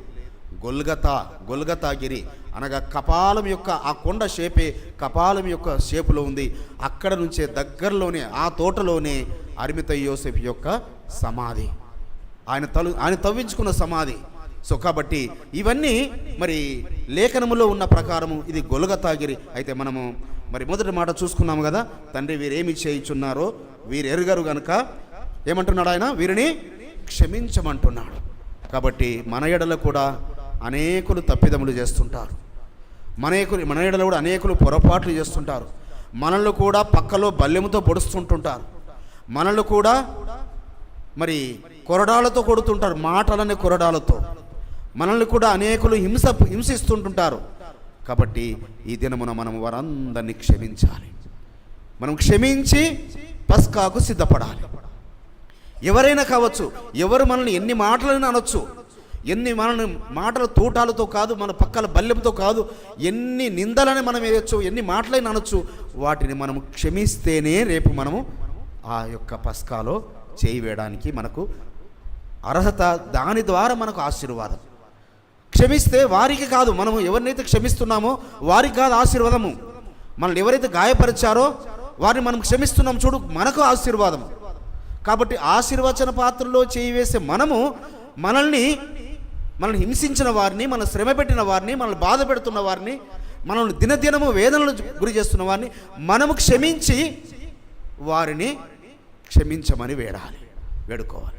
గొల్గతాగిరి అనగా కపాలం యొక్క ఆ కొండ షేపే కపాలం యొక్క షేపులో ఉంది. అక్కడ నుంచే దగ్గరలోనే ఆ తోటలోనే అరిమతయి యోసేపు యొక్క సమాధి, ఆయన తవ్వించుకున్న సమాధి. సో కాబట్టి ఇవన్నీ మరి లేఖనములో ఉన్న ప్రకారము ఇది గొల్గతాగిరి. అయితే మనము మరి మొదటి మాట చూసుకున్నాము కదా, తండ్రి వీరేమి చేయుచున్నారో వీరు ఎరుగరు గనుక ఏమంటున్నాడు ఆయన, వీరిని క్షమించమంటున్నాడు. కాబట్టి మన ఎడల కూడా అనేకులు తప్పిదములు చేస్తుంటారు, మన ఎడల కూడా అనేకులు పొరపాట్లు చేస్తుంటారు. మనల్ని కూడా పక్కలో బల్లెముతో పొడుస్తుంటుంటారు, మనల్ని కూడా మరి కొరడాలతో కొడుతుంటారు, మాటలనే కొరడాలతో మనల్ని కూడా అనేకులు హింసిస్తుంటుంటారు. కాబట్టి ఈ దినమున మనం వారందరినీ క్షమించాలి. మనం క్షమించి పస్కాకు సిద్ధపడాలి. ఎవరైనా కావచ్చు, ఎవరు మనల్ని ఎన్ని మాటలను అనొచ్చు, ఎన్ని మనల్ని మాటల తూటాలతో కాదు, మన పక్కల బల్లెంతో కాదు, ఎన్ని నిందలని మనం వేయచ్చు, ఎన్ని మాటలైనా అనొచ్చు, వాటిని మనము క్షమిస్తేనే రేపు మనము ఆ యొక్క పస్కాలో చేయి వేయడానికి మనకు అర్హత, దాని ద్వారా మనకు ఆశీర్వాదం. క్షమిస్తే వారికి కాదు, మనము ఎవరినైతే క్షమిస్తున్నామో వారికి కాదు ఆశీర్వాదము. మనల్ని ఎవరైతే గాయపరిచారో వారిని మనం క్షమిస్తున్నాం చూడు, మనకు ఆశీర్వాదం. కాబట్టి ఆశీర్వచన పాత్రలో చేయి వేసే మనము మనల్ని హింసించిన వారిని, మన శ్రమ పెట్టిన వారిని, మనల్ని బాధ పెడుతున్న వారిని, మనల్ని దినదినము వేదనలు గురి చేస్తున్న వారిని మనము క్షమించి వారిని క్షమించమని వేడుకోవాలి.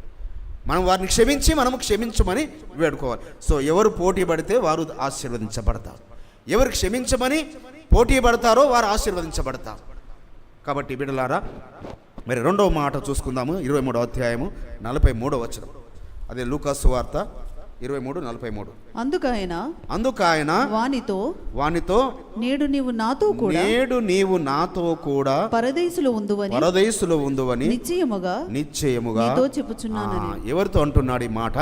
మనం వారిని క్షమించి మనము క్షమించమని వేడుకోవాలి. సో ఎవరు పోటీ పడితే వారు ఆశీర్వదించబడతారు, ఎవరు క్షమించమని పోటీ పడతారో వారు ఆశీర్వదించబడతారు. కాబట్టి బిడ్డలారా, మరి రెండవ మాట చూసుకుందాము. 23వ అధ్యాయము 43వ వచనం. అదే లూకా సువార్త 23:43. అందుకాయన వానితో నేడు నీవు నాతో కూడా పరదేశులు ఉందువని నిశ్చయముగా నీతో చెప్పుచున్నాను. ఎవరితో అంటున్నాడు ఈ మాట?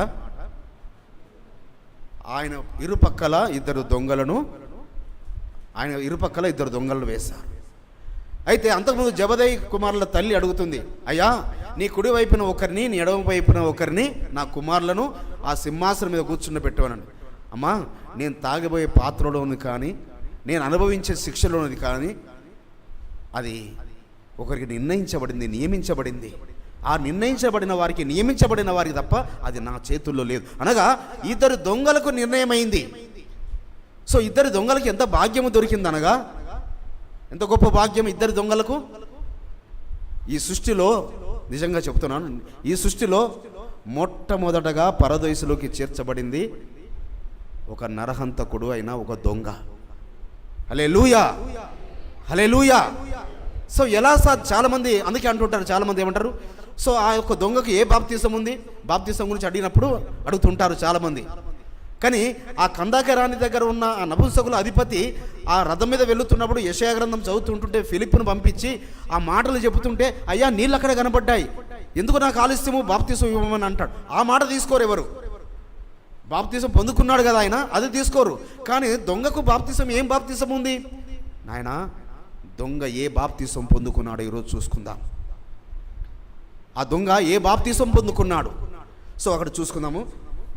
ఆయన ఇరుపక్కల ఇద్దరు దొంగలను వేశారు. అయితే అంతకుముందు జబదయి కుమారుల తల్లి అడుగుతుంది, అయ్యా నీ కుడి వైపున ఒకరిని, నీ ఎడమ వైపున ఒకరిని, నా కుమారులను ఆ సింహాసనం మీద కూర్చుని పెట్టాను. అమ్మా, నేను తాగబోయే పాత్రలో ఉంది, కానీ నేను అనుభవించే శిక్షలో ఉన్నది, కానీ అది ఒకరికి నియమించబడింది. ఆ నిర్ణయించబడిన వారికి, నియమించబడిన వారికి తప్ప అది నా చేతుల్లో లేదు. అనగా ఇద్దరు దొంగలకు నిర్ణయమైంది. సో ఇద్దరు దొంగలకు ఎంత భాగ్యము దొరికింది, అనగా ఎంత గొప్ప భాగ్యం ఇద్దరు దొంగలకు. ఈ సృష్టిలో నిజంగా చెప్తున్నాను, ఈ సృష్టిలో మొట్టమొదటగా పరదేశంలోకి చేర్చబడింది ఒక నరహంతకుడు అయిన ఒక దొంగ. హల్లెలూయా, హల్లెలూయా. సో ఎలా చాలామంది అందుకే అంటుంటారు, చాలామంది ఏమంటారు, సో ఆ యొక్క దొంగకు ఏ బాప్తీసం ఉంది, బాప్తీసం గురించి అడిగినప్పుడు అడుగుతుంటారు చాలామంది. కానీ ఆ కందాక రాణి దగ్గర ఉన్న ఆ నపుంసకుల అధిపతి ఆ రథం మీద వెళుతున్నప్పుడు యెషయా గ్రంథం చదువుతుంటుంటే ఫిలిప్పును పంపించి ఆ మాటలు చెబుతుంటే, అయ్యా నీళ్ళు అక్కడ కనబడ్డాయి, ఎందుకు నాకు ఆలస్యము, బాప్తీసం ఇవ్వమని అంటాడు. ఆ మాట తీసుకోరు ఎవరు. బాప్తీసం పొందుకున్నాడు కదా ఆయన, అది తీసుకోరు. కానీ దొంగకు బాప్తీసం, ఏం బాప్తీసం ఉంది నాయన? దొంగ ఏ బాప్తీసం పొందుకున్నాడు ఈరోజు చూసుకుందాం. ఆ దొంగ ఏ బాప్తీసం పొందుకున్నాడు? సో అక్కడ చూసుకుందాము.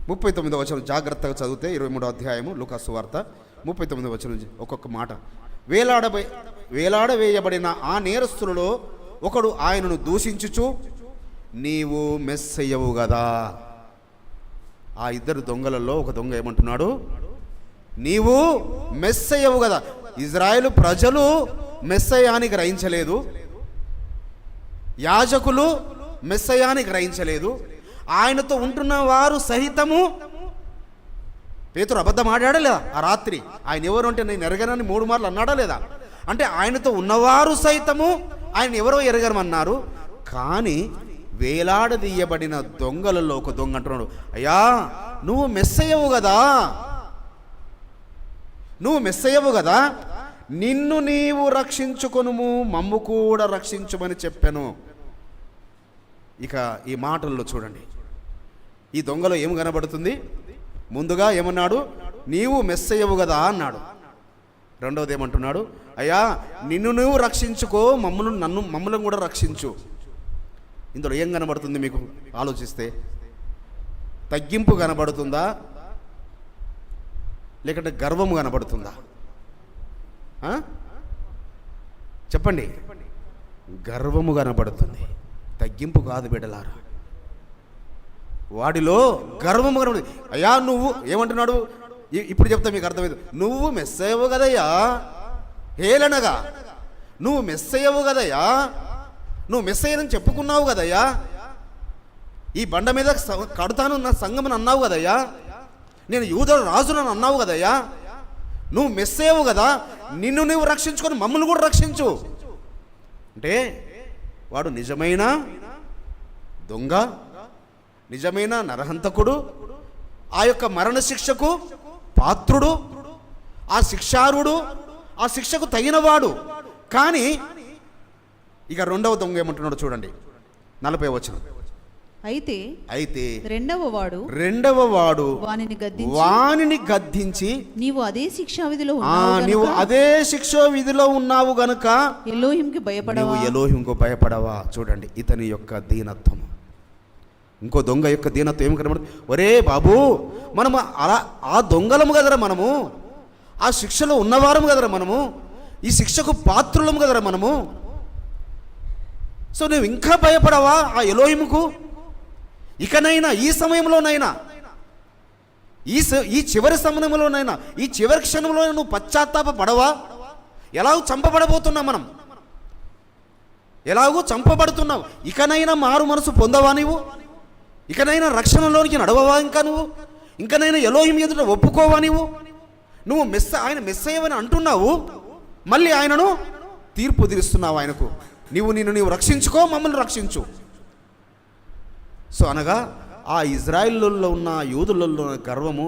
39వ వచనం జాగ్రత్తగా చదివితే, 23వ అధ్యాయము లూకా సువార్త 39వ వచనం ఒక్కొక్క మాట. వేలాడవేయబడిన ఆ నేరస్తులలో ఒకడు ఆయనను దూషించుచు, నీవు మెస్సయ్యవు కదా. ఆ ఇద్దరు దొంగలలో ఒక దొంగ ఏమంటున్నాడు? నీవు మెస్సయ్యవు కదా. ఇజ్రాయేలు ప్రజలు మెస్సయ్యాని గ్రహించలేదు, యాజకులు మెస్సయ్యాని గ్రహించలేదు, ఆయనతో ఉంటున్న వారు సహితము. పేతురు అబద్ధం ఆడాడా లేదా ఆ రాత్రి? ఆయన ఎవరు అంటే నేను ఎరగనని 3 మార్లు అన్నాడా లేదా? అంటే ఆయనతో ఉన్నవారు సైతము ఆయన ఎవరో ఎరగరమన్నారు. కానీ వేలాడదీయబడిన దొంగలలో ఒక దొంగ అంటున్నాడు, అయ్యా నువ్వు మెస్సయ్యవు కదా, నువ్వు మెస్సయ్యవు కదా, నిన్ను నీవు రక్షించుకొనుము, మమ్ము కూడా రక్షించుమని చెప్పాను. ఇక ఈ మాటల్లో చూడండి, ఈ దొంగలో ఏం కనబడుతుంది? ముందుగా ఏమన్నాడు? నీవు మెస్సయ్యవు కదా అన్నాడు. రెండవది ఏమంటున్నాడు? అయ్యా నిన్ను నువ్వు రక్షించుకో, మమ్మల్ని కూడా రక్షించు. ఇందులో ఏం కనబడుతుంది మీకు ఆలోచిస్తే? తగ్గింపు కనబడుతుందా, లేకుంటే గర్వము కనబడుతుందా? చెప్పండి. గర్వము కనబడుతుంది, తగ్గింపు కాదు బిడ్డలారా. వాడిలో గర్వము కనబడుతుంది. అయ్యా నువ్వు ఏమంటున్నాడు ఇప్పుడు చెప్తా మీకు అర్థమైంది. నువ్వు మెస్సయ్యవు కదయ్యా, హేళనగా నువ్వు మెస్సయ్యవు కదయ్యా, నువ్వు మెస్సయ్యని చెప్పుకున్నావు కదయ్యా, ఈ బండ మీద కడతాను నా సంఘమని అన్నావు కదయ్యా, నేను యూద రాజునని అన్నావు కదయ్యా, నువ్వు మెస్సయ్యవు కదా, నిన్ను నువ్వు రక్షించుకొని మమ్మల్ని కూడా రక్షించు అంటే వాడు నిజమైన దొంగ, నిజమైన నరహంతకుడు, ఆ యొక్క మరణశిక్షకు పాత్రుడు, ఆ శిక్షారుడు, ఆ శిక్షకు తగినవాడు. కానీ ఇక రెండవ దొంగ ఏమంటున్నాడు చూడండి, 40వ వచనం. అయితే రెండవ వాడు వానిని గద్దించి, నీవు అదే శిక్షా విధిలో ఉన్నావు గనుక ఎలోహింకు భయపడవా. చూడండి ఇతని యొక్క దీనత్వం. ఇంకో దొంగ యొక్క దీనత్వం ఏం కనబడుతుంది? ఒరే బాబు, మనము అలా ఆ దొంగలము కదరా, మనము ఆ శిక్షలో ఉన్నవారము కదరా, మనము ఈ శిక్షకు పాత్రులము కదరా మనము. సో నువ్వు ఇంకా భయపడవా ఆ ఎలోహిముకు? ఇకనైనా ఈ సమయంలోనైనా, ఈ చివరి సమయంలోనైనా, ఈ చివరి క్షణంలో నువ్వు పశ్చాత్తాప పడవా? ఎలాగూ చంపబడబోతున్నావు మనం, ఎలాగూ చంపబడుతున్నావు. ఇకనైనా మారు మనసు పొందవా నీవు? ఇకనైనా రక్షణలోనికి నడవవా? ఇంకనైనా ఎలోహిం ఎదుట ఒప్పుకోవా నీవు? నువ్వు ఆయన మెస్సయ్యవని అంటున్నావు, మళ్ళీ ఆయనను తీర్పు తీరుస్తున్నావు ఆయనకు. నిన్ను నీవు రక్షించుకో, మమ్మల్ని రక్షించు. సో అనగా ఆ ఇజ్రాయిల్లో ఉన్న యూదులలో ఉన్న గర్వము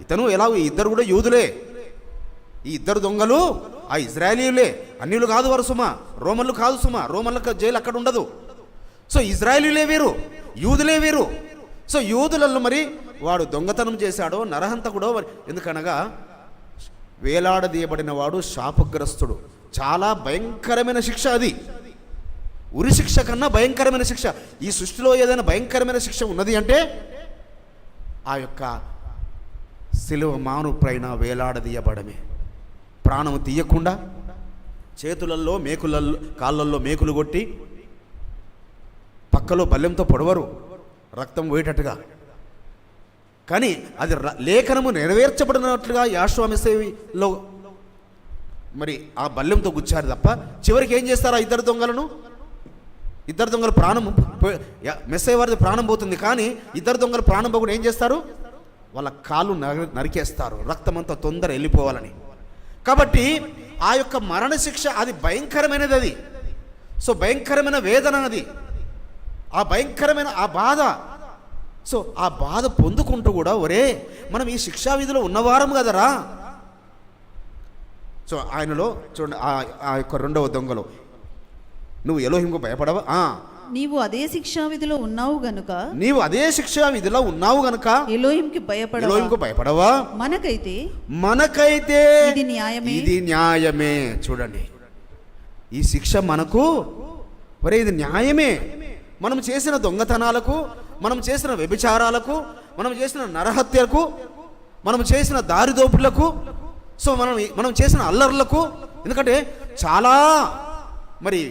ఇతను ఎలాగో, ఇద్దరు కూడా యూదులే, ఈ ఇద్దరు దొంగలు ఆ ఇజ్రాయేలీలే, అన్యులు కాదు వారు సుమా, రోమన్లు కాదు సుమా, రోమన్లకు జైలు అక్కడ ఉండదు. సో ఇజ్రాయేలీలే వేరు, యూదులే వేరు. సో యూదులలో మరి వాడు దొంగతనం చేశాడో, నరహంతకుడో, ఎందుకనగా వేలాడదీయబడిన వాడు శాపగ్రస్తుడు. చాలా భయంకరమైన శిక్ష అది, ఉరి శిక్ష కన్నా భయంకరమైన శిక్ష. ఈ సృష్టిలో ఏదైనా భయంకరమైన శిక్ష ఉన్నది అంటే ఆ యొక్క శిలువ మాను పైన వేలాడదీయబడమే. ప్రాణము తీయకుండా చేతులలో కాళ్ళల్లో మేకులు కొట్టి పక్కలో బల్లెంతో పొడవరు రక్తం పోయేటట్టుగా. కానీ అది లేఖనము నెరవేర్చబడినట్లుగా యాషువ మెస్సీలో మరి ఆ బల్లెంతో గుచ్చారు తప్ప చివరికి ఏం చేస్తారు? ఆ ఇద్దరు దొంగలు ప్రాణం మెస్సయ్య వారిది ప్రాణం పోతుంది. కానీ ఇద్దరు దొంగలు ప్రాణం పోకుండా ఏం చేస్తారు? వాళ్ళ కాళ్ళు నరికేస్తారు, రక్తం అంతా తొందర వెళ్ళిపోవాలని. కాబట్టి ఆ యొక్క మరణశిక్ష అది భయంకరమైనది. అది సో భయంకరమైన వేదన, అది ఆ భయంకరమైన ఆ బాధ. సో ఆ బాధ పొందుకుంటూ కూడా ఒరే మనం ఈ శిక్షా విధిలో ఉన్నవారం కదరా. సో ఆయనలో చూడండి ఆ యొక్క రెండవ దొంగలో, నువ్వు ఎలోహింకు భయపడవా? నీవు అదే శిక్షా విధిలో ఉన్నావు గనుక ఎలోహింకి భయపడవా? మనకైతే ఇది న్యాయమే. చూడండి, ఈ శిక్ష మనకు ఒరే ఇది న్యాయమే. మనం చేసిన దొంగతనాలకు, మనం చేసిన వ్యభిచారాలకు, మనం చేసిన నరహత్యలకు, మనం చేసిన దారిదోపులకు, సో మనం చేసిన అల్లర్లకు, ఎందుకంటే చాలా మరి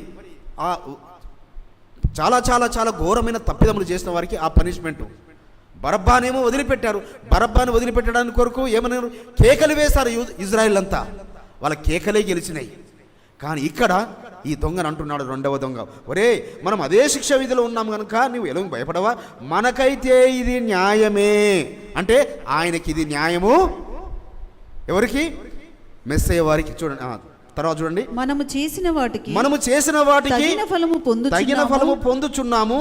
చాలా చాలా చాలా ఘోరమైన తప్పిదములు చేసిన వారికి ఆ పనిష్మెంట్. బరబ్బానేమో వదిలిపెట్టారు. బరబ్బాని వదిలిపెట్టడానికి కొరకు ఏమన్నారు? కేకలు వేశారు ఇజ్రాయిల్ అంతా. వాళ్ళ కేకలే గెలిచినాయి. కానీ ఇక్కడ ఈ దొంగను అంటున్నాడు, రెండవ దొంగ, ఒరే మనం అదే శిక్ష విధిలో ఉన్నాం కనుక నువ్వు ఎలా భయపడవా? మనకైతే ఇది న్యాయమే. అంటే ఆయనకి ఇది న్యాయము. ఎవరికి? మెస్సయ్య వారికి. చూడండి తర్వాత చూడండి, మనము చేసిన వాటికి తగిన ఫలము పొందుచున్నాము.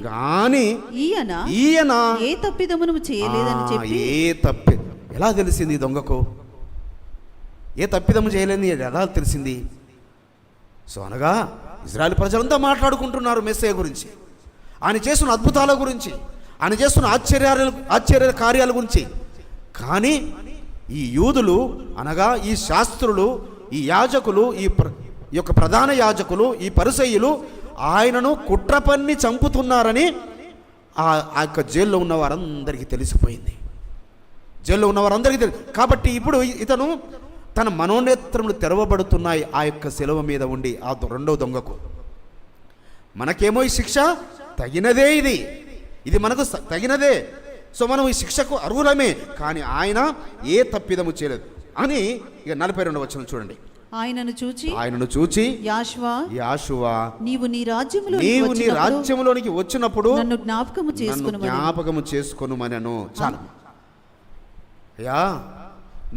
గాని ఈయన ఏ తప్పిదమును చేయలేదని చెప్పి. ఎలా తెలిసింది ఈ దొంగకు? ఏ తప్పిదము చేయలేదని ఎలా తెలిసింది? సో అనగా ఇజ్రాయెల్ ప్రజలంతా మాట్లాడుకుంటున్నారు మెస్సయ్య గురించి, ఆయన చేస్తున్న అద్భుతాల గురించి, ఆయన చేస్తున్న ఆశ్చర్య కార్యాల గురించి. కానీ ఈ యూదులు అనగా ఈ శాస్త్రులు, ఈ యాజకులు, ఈ యొక్క ప్రధాన యాజకులు, ఈ పరిసయ్యులు ఆయనను కుట్ర పన్ని చంపుతున్నారని ఆ యొక్క జైల్లో ఉన్న వారందరికీ తెలిసిపోయింది. కాబట్టి ఇప్పుడు ఇతను తన మనోనేత్రములు తెరవబడుతున్నాయి ఆ యొక్క శిలువ మీద ఉండి ఆ రెండవ దొంగకు. మనకేమో ఈ శిక్ష తగినదే, ఇది మనకు తగినదే. సో మనం ఈ శిక్షకు అర్హులమే. కానీ ఆయన ఏ తప్పిదము చేయలేదు అని ఇక 42వ వచనం చూడండి. ఆయనను చూచి యాషువా నీవు నీ రాజ్యములోనికి వచ్చినప్పుడు నన్ను జ్ఞాపకము చేసుకొనుమనెను. చాలు అయ్యా,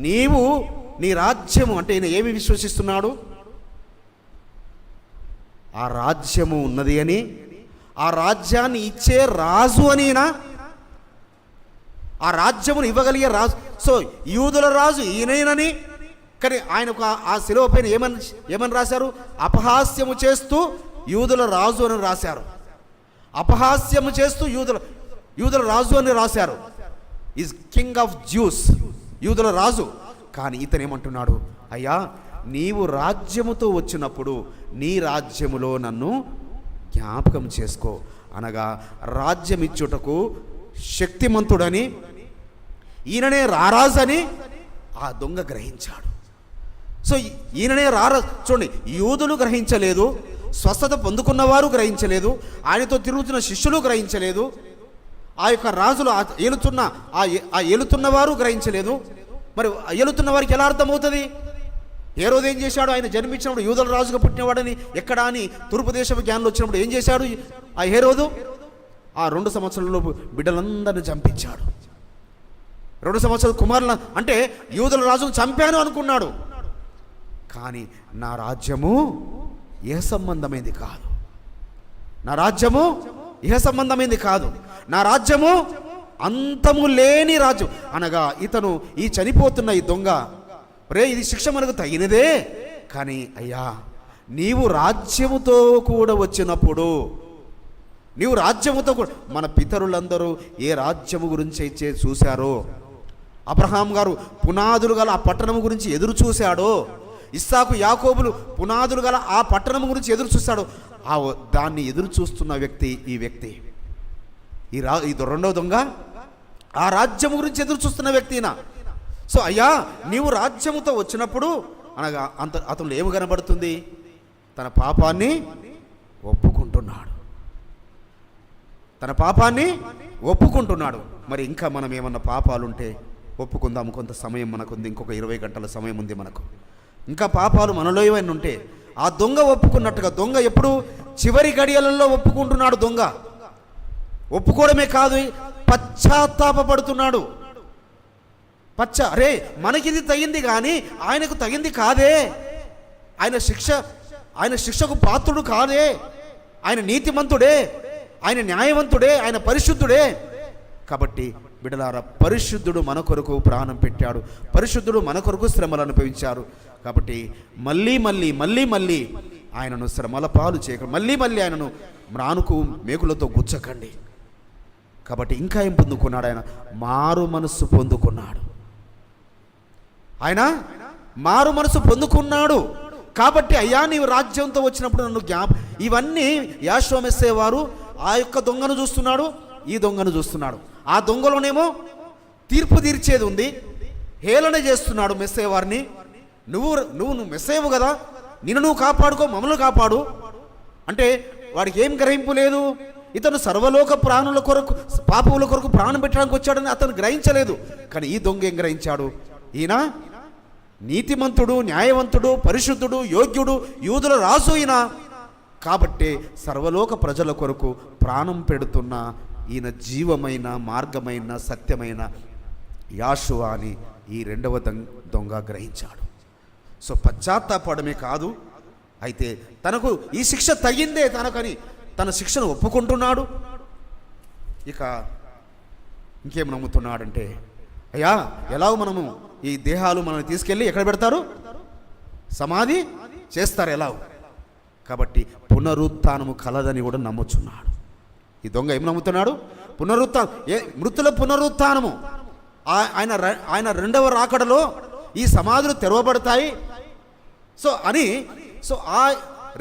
నీవు నీ రాజ్యము అంటే ఈయన ఏమి విశ్వసిస్తున్నాడు? ఆ రాజ్యము ఉన్నది అని, ఆ రాజ్యాన్ని ఇచ్చే రాజు అని, ఆ రాజ్యమును ఇవ్వగలిగే రాజు. సో యూదుల రాజు ఈయనని. కానీ ఆయనకు ఆ శిలువ పైన ఏమని రాశారు? అపహాస్యము చేస్తూ యూదుల రాజు అని రాశారు. అపహాస్యము చేస్తూ యూదుల రాజు అని రాశారు. ఈజ్ కింగ్ ఆఫ్ జ్యూస్, యూదుల రాజు. కానీ ఇతను ఏమంటున్నాడు? అయ్యా, నీవు రాజ్యముతో వచ్చినప్పుడు నీ రాజ్యములో నన్ను జ్ఞాపకం చేసుకో. అనగా రాజ్యం ఇచ్చుటకు శక్తిమంతుడని, ఈయననే రారాజని ఆ దొంగ గ్రహించాడు. సో ఈయననే రారాజు. చూడండి, యూదులు గ్రహించలేదు, స్వస్థత పొందుకున్నవారు గ్రహించలేదు, ఆయనతో తిరుగుతున్న శిష్యులు గ్రహించలేదు, ఆ యొక్క రాజులు ఏలుతున్న వారు గ్రహించలేదు. మరి ఏలుతున్న వారికి ఎలా అర్థమవుతుంది? ఏ రోజు ఏం చేశాడు? ఆయన జన్మించినప్పుడు యూదుల రాజుగా పుట్టినవాడని ఎక్కడా అని తూర్పు దేశపు జ్ఞానులు వచ్చినప్పుడు ఏం చేశాడు ఆ హేరోదు? ఆ 2 సంవత్సరాలలో బిడ్డలందరినీ చంపించాడు. 2 సంవత్సరాల కుమారుల అంటే యూదుల రాజును చంపాను అనుకున్నాడు. కానీ నా రాజ్యము ఏ సంబంధమైంది కాదు. నా రాజ్యము ఏ సంబంధమైంది కాదు. నా రాజ్యము అంతము లేని రాజ్యం. అనగా ఇతను ఈ చనిపోతున్న ఈ దొంగ, రే ఇది శిక్ష మనకు తగినదే. కానీ అయ్యా, నీవు రాజ్యముతో కూడా వచ్చినప్పుడు, నీవు రాజ్యముతో కూడా, మన పితరులందరూ ఏ రాజ్యము గురించి చూశారో, అబ్రహాం గారు పునాదులు గల ఆ పట్టణము గురించి ఎదురు చూశాడో, ఇస్సాకు యాకోబులు పునాదులు గల ఆ పట్టణం గురించి ఎదురు చూశాడు. దాన్ని ఎదురు చూస్తున్న వ్యక్తి ఈ వ్యక్తి. ఈ రెండవ దొంగ ఆ రాజ్యము గురించి ఎదురు చూస్తున్న వ్యక్తినా. సో అయ్యా, నీవు రాజ్యముతో వచ్చినప్పుడు అనగా అతను ఏమి కనబడుతుంది? తన పాపాన్ని ఒప్పుకుంటున్నాడు. తన పాపాన్ని ఒప్పుకుంటున్నాడు. మరి ఇంకా మనం ఏమన్నా పాపాలుంటే ఒప్పుకుందాము. కొంత సమయం మనకుంది, ఇంకొక 20 గంటల సమయం ఉంది మనకు. ఇంకా పాపాలు మనలో ఏమైనా ఉంటే ఆ దొంగ ఒప్పుకున్నట్టుగా, దొంగ ఎప్పుడు చివరి గడియలలో ఒప్పుకుంటున్నాడు. దొంగ ఒప్పుకోవడమే కాదు, పశ్చాత్తాపడుతున్నాడు. అరే మనకిది తగింది కానీ ఆయనకు తగింది కాదే, ఆయన శిక్షకు పాత్రుడు కాదే, ఆయన నీతిమంతుడే, ఆయన న్యాయవంతుడే, ఆయన పరిశుద్ధుడే. కాబట్టి బిడలారా, పరిశుద్ధుడు మన కొరకు ప్రాణం పెట్టాడు, పరిశుద్ధుడు మన కొరకు శ్రమలు అనుభవించారు. కాబట్టి మళ్ళీ మళ్ళీ మళ్ళీ మళ్ళీ ఆయనను శ్రమల పాలు చేయకండి, మళ్ళీ మళ్ళీ ఆయనను మ్రానుకు మేకులతో గుచ్చకండి. కాబట్టి ఇంకా ఏం పొందుకున్నాడు? ఆయన మారు మనస్సు పొందుకున్నాడు. ఆయన మారు మనసు పొందుకున్నాడు. కాబట్టి అయ్యా నీవు రాజ్యంతో వచ్చినప్పుడు నన్ను ఇవన్నీ యాషోవా మెస్సయ్య వారు ఆ యొక్క దొంగను చూస్తున్నాడు, ఈ దొంగను చూస్తున్నాడు. ఆ దొంగలోనేమో తీర్పు తీర్చేది ఉంది, హేళన చేస్తున్నాడు మెస్సయ్య వారిని. నువ్వు మెస్సయ్యవు కదా, నిన్ను నువ్వు కాపాడుకో, మమ్మల్ని కాపాడు అంటే వాడికి ఏం గ్రహింపు లేదు. ఇతను సర్వలోక ప్రాణుల కొరకు, పాపముల కొరకు ప్రాణం పెట్టడానికి వచ్చాడని అతను గ్రహించలేదు. కానీ ఈ దొంగ ఏం గ్రహించాడు? ఈయన నీతిమంతుడు, న్యాయవంతుడు, పరిశుద్ధుడు, యోగ్యుడు, యూదుల రాజు ఈయన. కాబట్టి సర్వలోక ప్రజల కొరకు ప్రాణం పెడుతున్న ఈయన జీవమైన, మార్గమైన, సత్యమైన యాషోవా అని ఈ రెండవ దొంగ గ్రహించాడు. సో పశ్చాత్తాపడమే కాదు, అయితే తనకు ఈ శిక్ష తగిందే తనకని తన శిక్షను ఒప్పుకుంటున్నాడు. ఇక ఇంకేం నమ్ముతున్నాడంటే, అయ్యా ఎలాగో మనము ఈ దేహాలు మనల్ని తీసుకెళ్ళి ఎక్కడ పెడతారు? సమాధి చేస్తారు ఎలాగో. కాబట్టి పునరుత్థానము కలదని కూడా నమ్ముచున్నాడు. ఈ దొంగ ఏం నమ్ముతున్నాడు? మృతుల పునరుత్థానము. ఆయన రెండవ రాకడలో ఈ సమాధులు తెరవబడతాయి. సో ఆ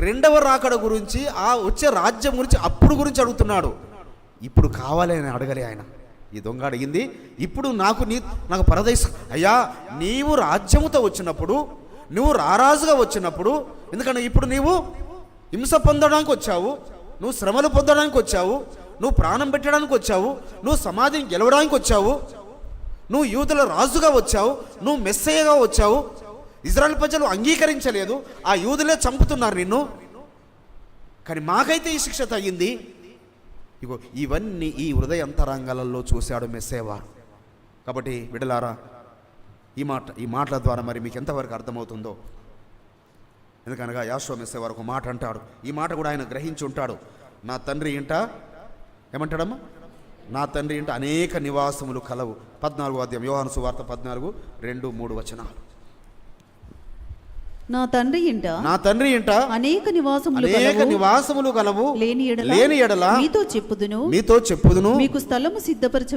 రెండవ రాకడ గురించి, ఆ వచ్చే రాజ్యం గురించి అప్పుడు గురించి అడుగుతున్నాడు. ఇప్పుడు కావాలి అని అడగలే ఆయన. ఈ దొంగ అడిగింది ఇప్పుడు నాకు పరదేశం. అయ్యా నీవు రాజ్యముతో వచ్చినప్పుడు, నువ్వు రారాజుగా వచ్చినప్పుడు, ఎందుకంటే ఇప్పుడు నీవు హింస పొందడానికి వచ్చావు, నువ్వు శ్రమలు పొందడానికి వచ్చావు, నువ్వు ప్రాణం పెట్టడానికి వచ్చావు, నువ్వు సమాధిని గెలవడానికి వచ్చావు, నువ్వు యూదుల రాజుగా వచ్చావు, నువ్వు మెస్సయ్యగా వచ్చావు. ఇజ్రాయెల్ ప్రజలు అంగీకరించలేదు, ఆ యూదులే చంపుతున్నారు నిన్ను. కానీ మాకైతే ఈ శిక్ష తగింది. ఇగో ఇవన్నీ ఈ హృదయ అంతరంగాలలో చూశాడు మెస్సయ్య వారు. కాబట్టి బిడ్డలారా, ఈ మాటల ద్వారా మరి మీకు ఎంతవరకు అర్థమవుతుందో. ఎందుకనగా యాషోవా మెస్సయ్య వారు ఒక మాట అంటాడు, ఈ మాట కూడా ఆయన గ్రహించి ఉంటాడు. నా తండ్రి ఇంట ఏమంటాడమ్మా? నా తండ్రి ఇంట అనేక నివాసములు కలవు. 14వ అధ్యాయం యోహాను సువార్త 14:2-3 వచనాలు. నా తండ్రి ఇంట అనేక నివాసములు గలవు, లేని ఎడల మీతో చెప్పుదును, మీకు స్థలము సిద్ధపరచ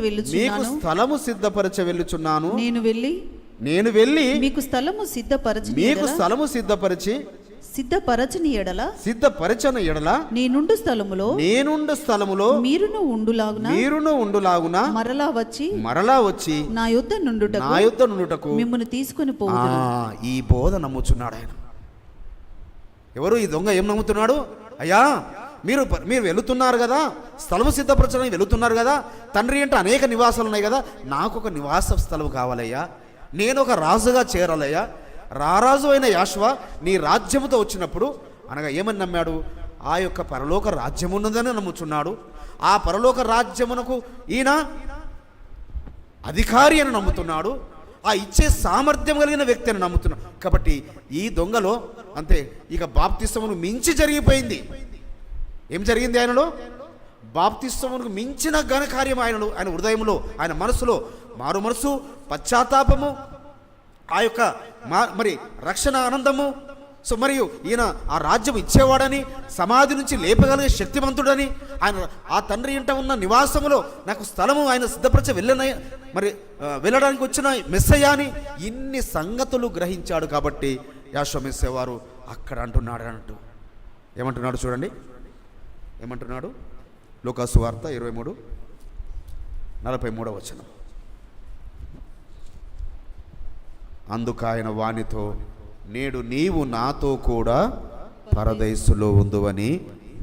వెళ్ళుచున్నాను. నేను వెళ్ళి మీకు స్థలము సిద్ధపరచని ఎడల నేనుండు స్థలములో మీరును ఉండులాగున మరలా వచ్చి నా యొద్ద నుండుటకు మిమ్మును తీసుకొని పోవుదును. ఈ బోధ నమ్ముచున్నాడు ఆయన. ఎవరు? ఈ దొంగ ఏం నమ్ముతున్నాడు? అయ్యా మీరు వెళుతున్నారు కదా, స్థలము సిద్ధపరచడానికి వెళుతున్నారు కదా, తండ్రి అంటే అనేక నివాసాలు ఉన్నాయి కదా, నాకు ఒక నివాస స్థలం కావాలయ్యా, నేను ఒక రాజుగా చేరాలయ్యా. రారాజు అయిన యాషోవా నీ రాజ్యముతో వచ్చినప్పుడు అనగా ఏమని నమ్మాడు? ఆ యొక్క పరలోక రాజ్యం ఉన్నదని నమ్ముచున్నాడు. ఆ పరలోక రాజ్యమునకు ఈయన అధికారి అని నమ్ముతున్నాడు. ఆ ఇచ్చే సామర్థ్యం కలిగిన వ్యక్తి అని నమ్ముతున్నాడు. కాబట్టి ఈ దొంగలో అంతే, ఇక బాప్తిస్మమును మించి జరిగిపోయింది. ఏం జరిగింది ఆయనలో? బాప్తిస్మమునకు మించిన ఘనకార్యం ఆయన హృదయంలో, ఆయన మనసులో మారు మనసు, పశ్చాత్తాపము, ఆ యొక్క మరి రక్షణ ఆనందము. సో మరియు ఈయన ఆ రాజ్యం ఇచ్చేవాడని, సమాధి నుంచి లేపగలిగే శక్తివంతుడని, ఆయన ఆ తండ్రి ఇంట ఉన్న నివాసములో నాకు స్థలము ఆయన సిద్ధపరచ వెళ్ళడానికి వచ్చిన మెస్సయ్య అని ఇన్ని సంగతులు గ్రహించాడు. కాబట్టి యాషోవా మెస్సయ్య వారు అక్కడ అంటున్నాడు. ఏమంటున్నాడు చూడండి, ఏమంటున్నాడు? లూకా సువార్త 23:43 వచనం. అందుకు ఆయన వానితో, నేడు నీవు నాతో కూడా పరదైసులో ఉందువని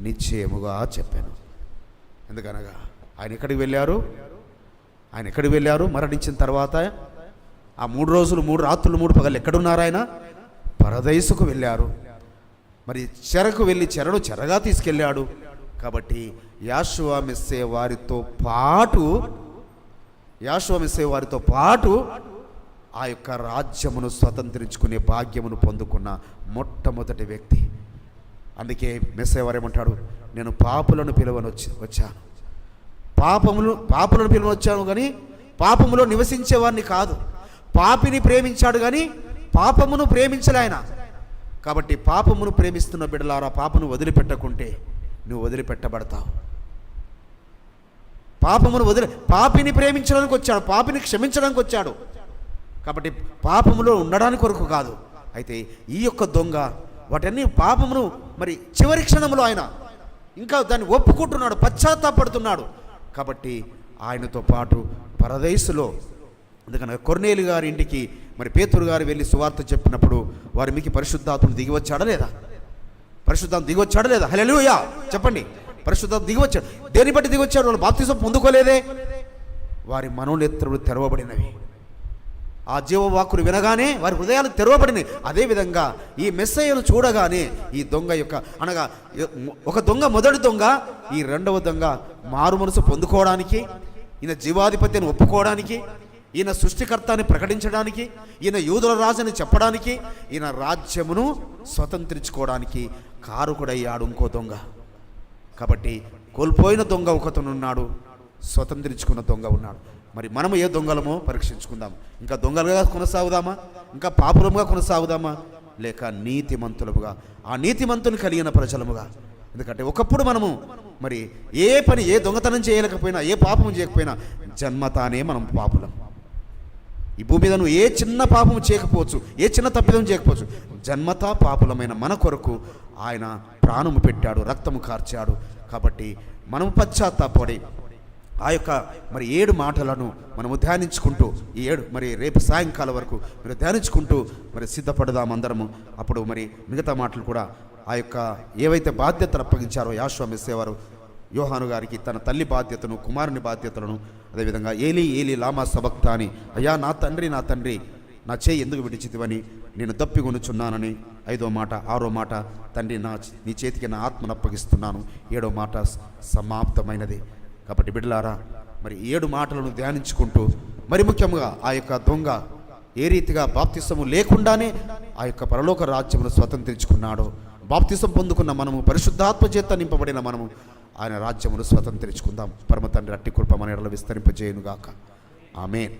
నిశ్చయముగా చెప్పాను. ఎందుకనగా ఆయన ఎక్కడికి వెళ్ళారు మరణించిన తర్వాత ఆ 3 రోజులు 3 రాత్రులు 3 పగలు ఎక్కడున్నారు ఆయన? పరదైసుకు వెళ్ళారు. మరి చెరకు వెళ్ళి చెరగా తీసుకెళ్ళాడు. కాబట్టి యాషువ మెస్సే వారితో పాటు ఆ యొక్క రాజ్యమును స్వతంత్రించుకునే భాగ్యమును పొందుకున్న మొట్టమొదటి వ్యక్తి. అందుకే మెస్సే వారు ఏమంటాడు? నేను పాపులను వచ్చాను. పాపులను పిలువనొచ్చాను కానీ పాపములో నివసించేవాడిని కాదు. పాపిని ప్రేమించాడు కానీ పాపమును ప్రేమించలే ఆయన. కాబట్టి పాపమును ప్రేమిస్తున్న బిడ్డలారా, పాపను వదిలిపెట్టకుంటే నువ్వు వదిలిపెట్టబడతావు. పాపిని ప్రేమించడానికి వచ్చాడు, పాపిని క్షమించడానికి వచ్చాడు. కాబట్టి పాపములో ఉండడానికి కొరకు కాదు. అయితే ఈ యొక్క దొంగ వాటన్ని పాపమును మరి చివరి క్షణంలో ఆయన ఇంకా దాన్ని ఒప్పుకుంటున్నాడు, పశ్చాత్తాపడుతున్నాడు. కాబట్టి ఆయనతో పాటు పరదైసులో, అందుకని కొర్నేలు గారి ఇంటికి మరి పేతురు గారు వెళ్ళి సువార్త చెప్పినప్పుడు వారి మీకు పరిశుద్ధాత్ముడు దిగి వచ్చాడా లేదా? పరిశుద్ధాత్మ దిగి వచ్చాడా లేదా? హల్లెలూయా చెప్పండి. పరిశుద్ధాత్మ దిగి వచ్చాడు. దేని బట్టి దిగి వచ్చాడు? వాళ్ళు బాప్తిసం పొందుకోలేదే. వారి మనోనేత్రములు తెరవబడినవి. ఆ జీవవాక్కులు వినగానే వారి హృదయాలు తెరవబడినాయి. అదేవిధంగా ఈ మెస్సయ్యను చూడగానే ఈ దొంగ యొక్క అనగా ఒక దొంగ, మొదటి దొంగ, ఈ రెండవ దొంగ మారు మనసు పొందుకోవడానికి, ఈయన జీవాధిపత్యాన్ని ఒప్పుకోవడానికి, ఈయన సృష్టికర్తని ప్రకటించడానికి, ఈయన యూదుల రాజుని చెప్పడానికి, ఈయన రాజ్యమును స్వతంత్రించుకోవడానికి కారుకుడయ్యాడు ఇంకో దొంగ. కాబట్టి కోల్పోయిన దొంగ ఒకతనున్నాడు, స్వతంత్రించుకున్న దొంగ ఉన్నాడు. మరి మనము ఏ దొంగలమో పరీక్షించుకుందాం. ఇంకా దొంగలుగా కొనసాగుదామా? ఇంకా పాపులముగా కొనసాగుదామా? లేక నీతిమంతులముగా, ఆ నీతిమంతులు కలిగిన ప్రజలముగా? ఎందుకంటే ఒకప్పుడు మనము మరి ఏ పని, ఏ దొంగతనం చేయలేకపోయినా, ఏ పాపము చేయకపోయినా జన్మతానే మనం పాపులం. ఈ భూమి మీద నువ్వు ఏ చిన్న పాపము చేయకపోవచ్చు, ఏ చిన్న తప్పిదం చేయకపోవచ్చు, జన్మతా పాపులమైన మన కొరకు ఆయన ప్రాణము పెట్టాడు, రక్తము కార్చాడు. కాబట్టి మనము పశ్చాత్తాపడి ఆ యొక్క మరి 7 మాటలను మనము ధ్యానించుకుంటూ, ఈ 7 మరి రేపు సాయంకాలం వరకు మీరు ధ్యానించుకుంటూ మరి సిద్ధపడదాం అందరము. అప్పుడు మరి మిగతా మాటలు కూడా ఆ యొక్క ఏవైతే బాధ్యతలు అప్పగించారో యాషువ మెస్సేవారు యోహాను గారికి తన తల్లి బాధ్యతను, కుమారుని బాధ్యతలను, అదేవిధంగా ఏలీ ఏలీ లామా సబక్తాని, అయ్యా నా తండ్రి నా చేయి ఎందుకు విడిచితివని నేను దప్పికొనుచున్నానని 5వ మాట, 6వ మాట, తండ్రి నీ చేతికి నా ఆత్మను అప్పగిస్తున్నాను, 7వ మాట సమాప్తమైనది. కాబట్టి బిడ్డలారా, మరి 7 మాటలను ధ్యానించుకుంటూ, మరి ముఖ్యంగా ఆ యొక్క దొంగ ఏ రీతిగా బాప్తిసము లేకుండానే ఆ యొక్క పరలోక రాజ్యమును స్వతంత్రించుకున్నాడో, బాప్తిసం పొందుకున్న మనము, పరిశుద్ధాత్మ చేత నింపబడిన మనము ఆయన రాజ్యమును స్వతంత్రించుకుందాం. పరమ తండ్రి అట్టి కృప మన ఎడల విస్తరింపజేయునుగాక. ఆమేన్.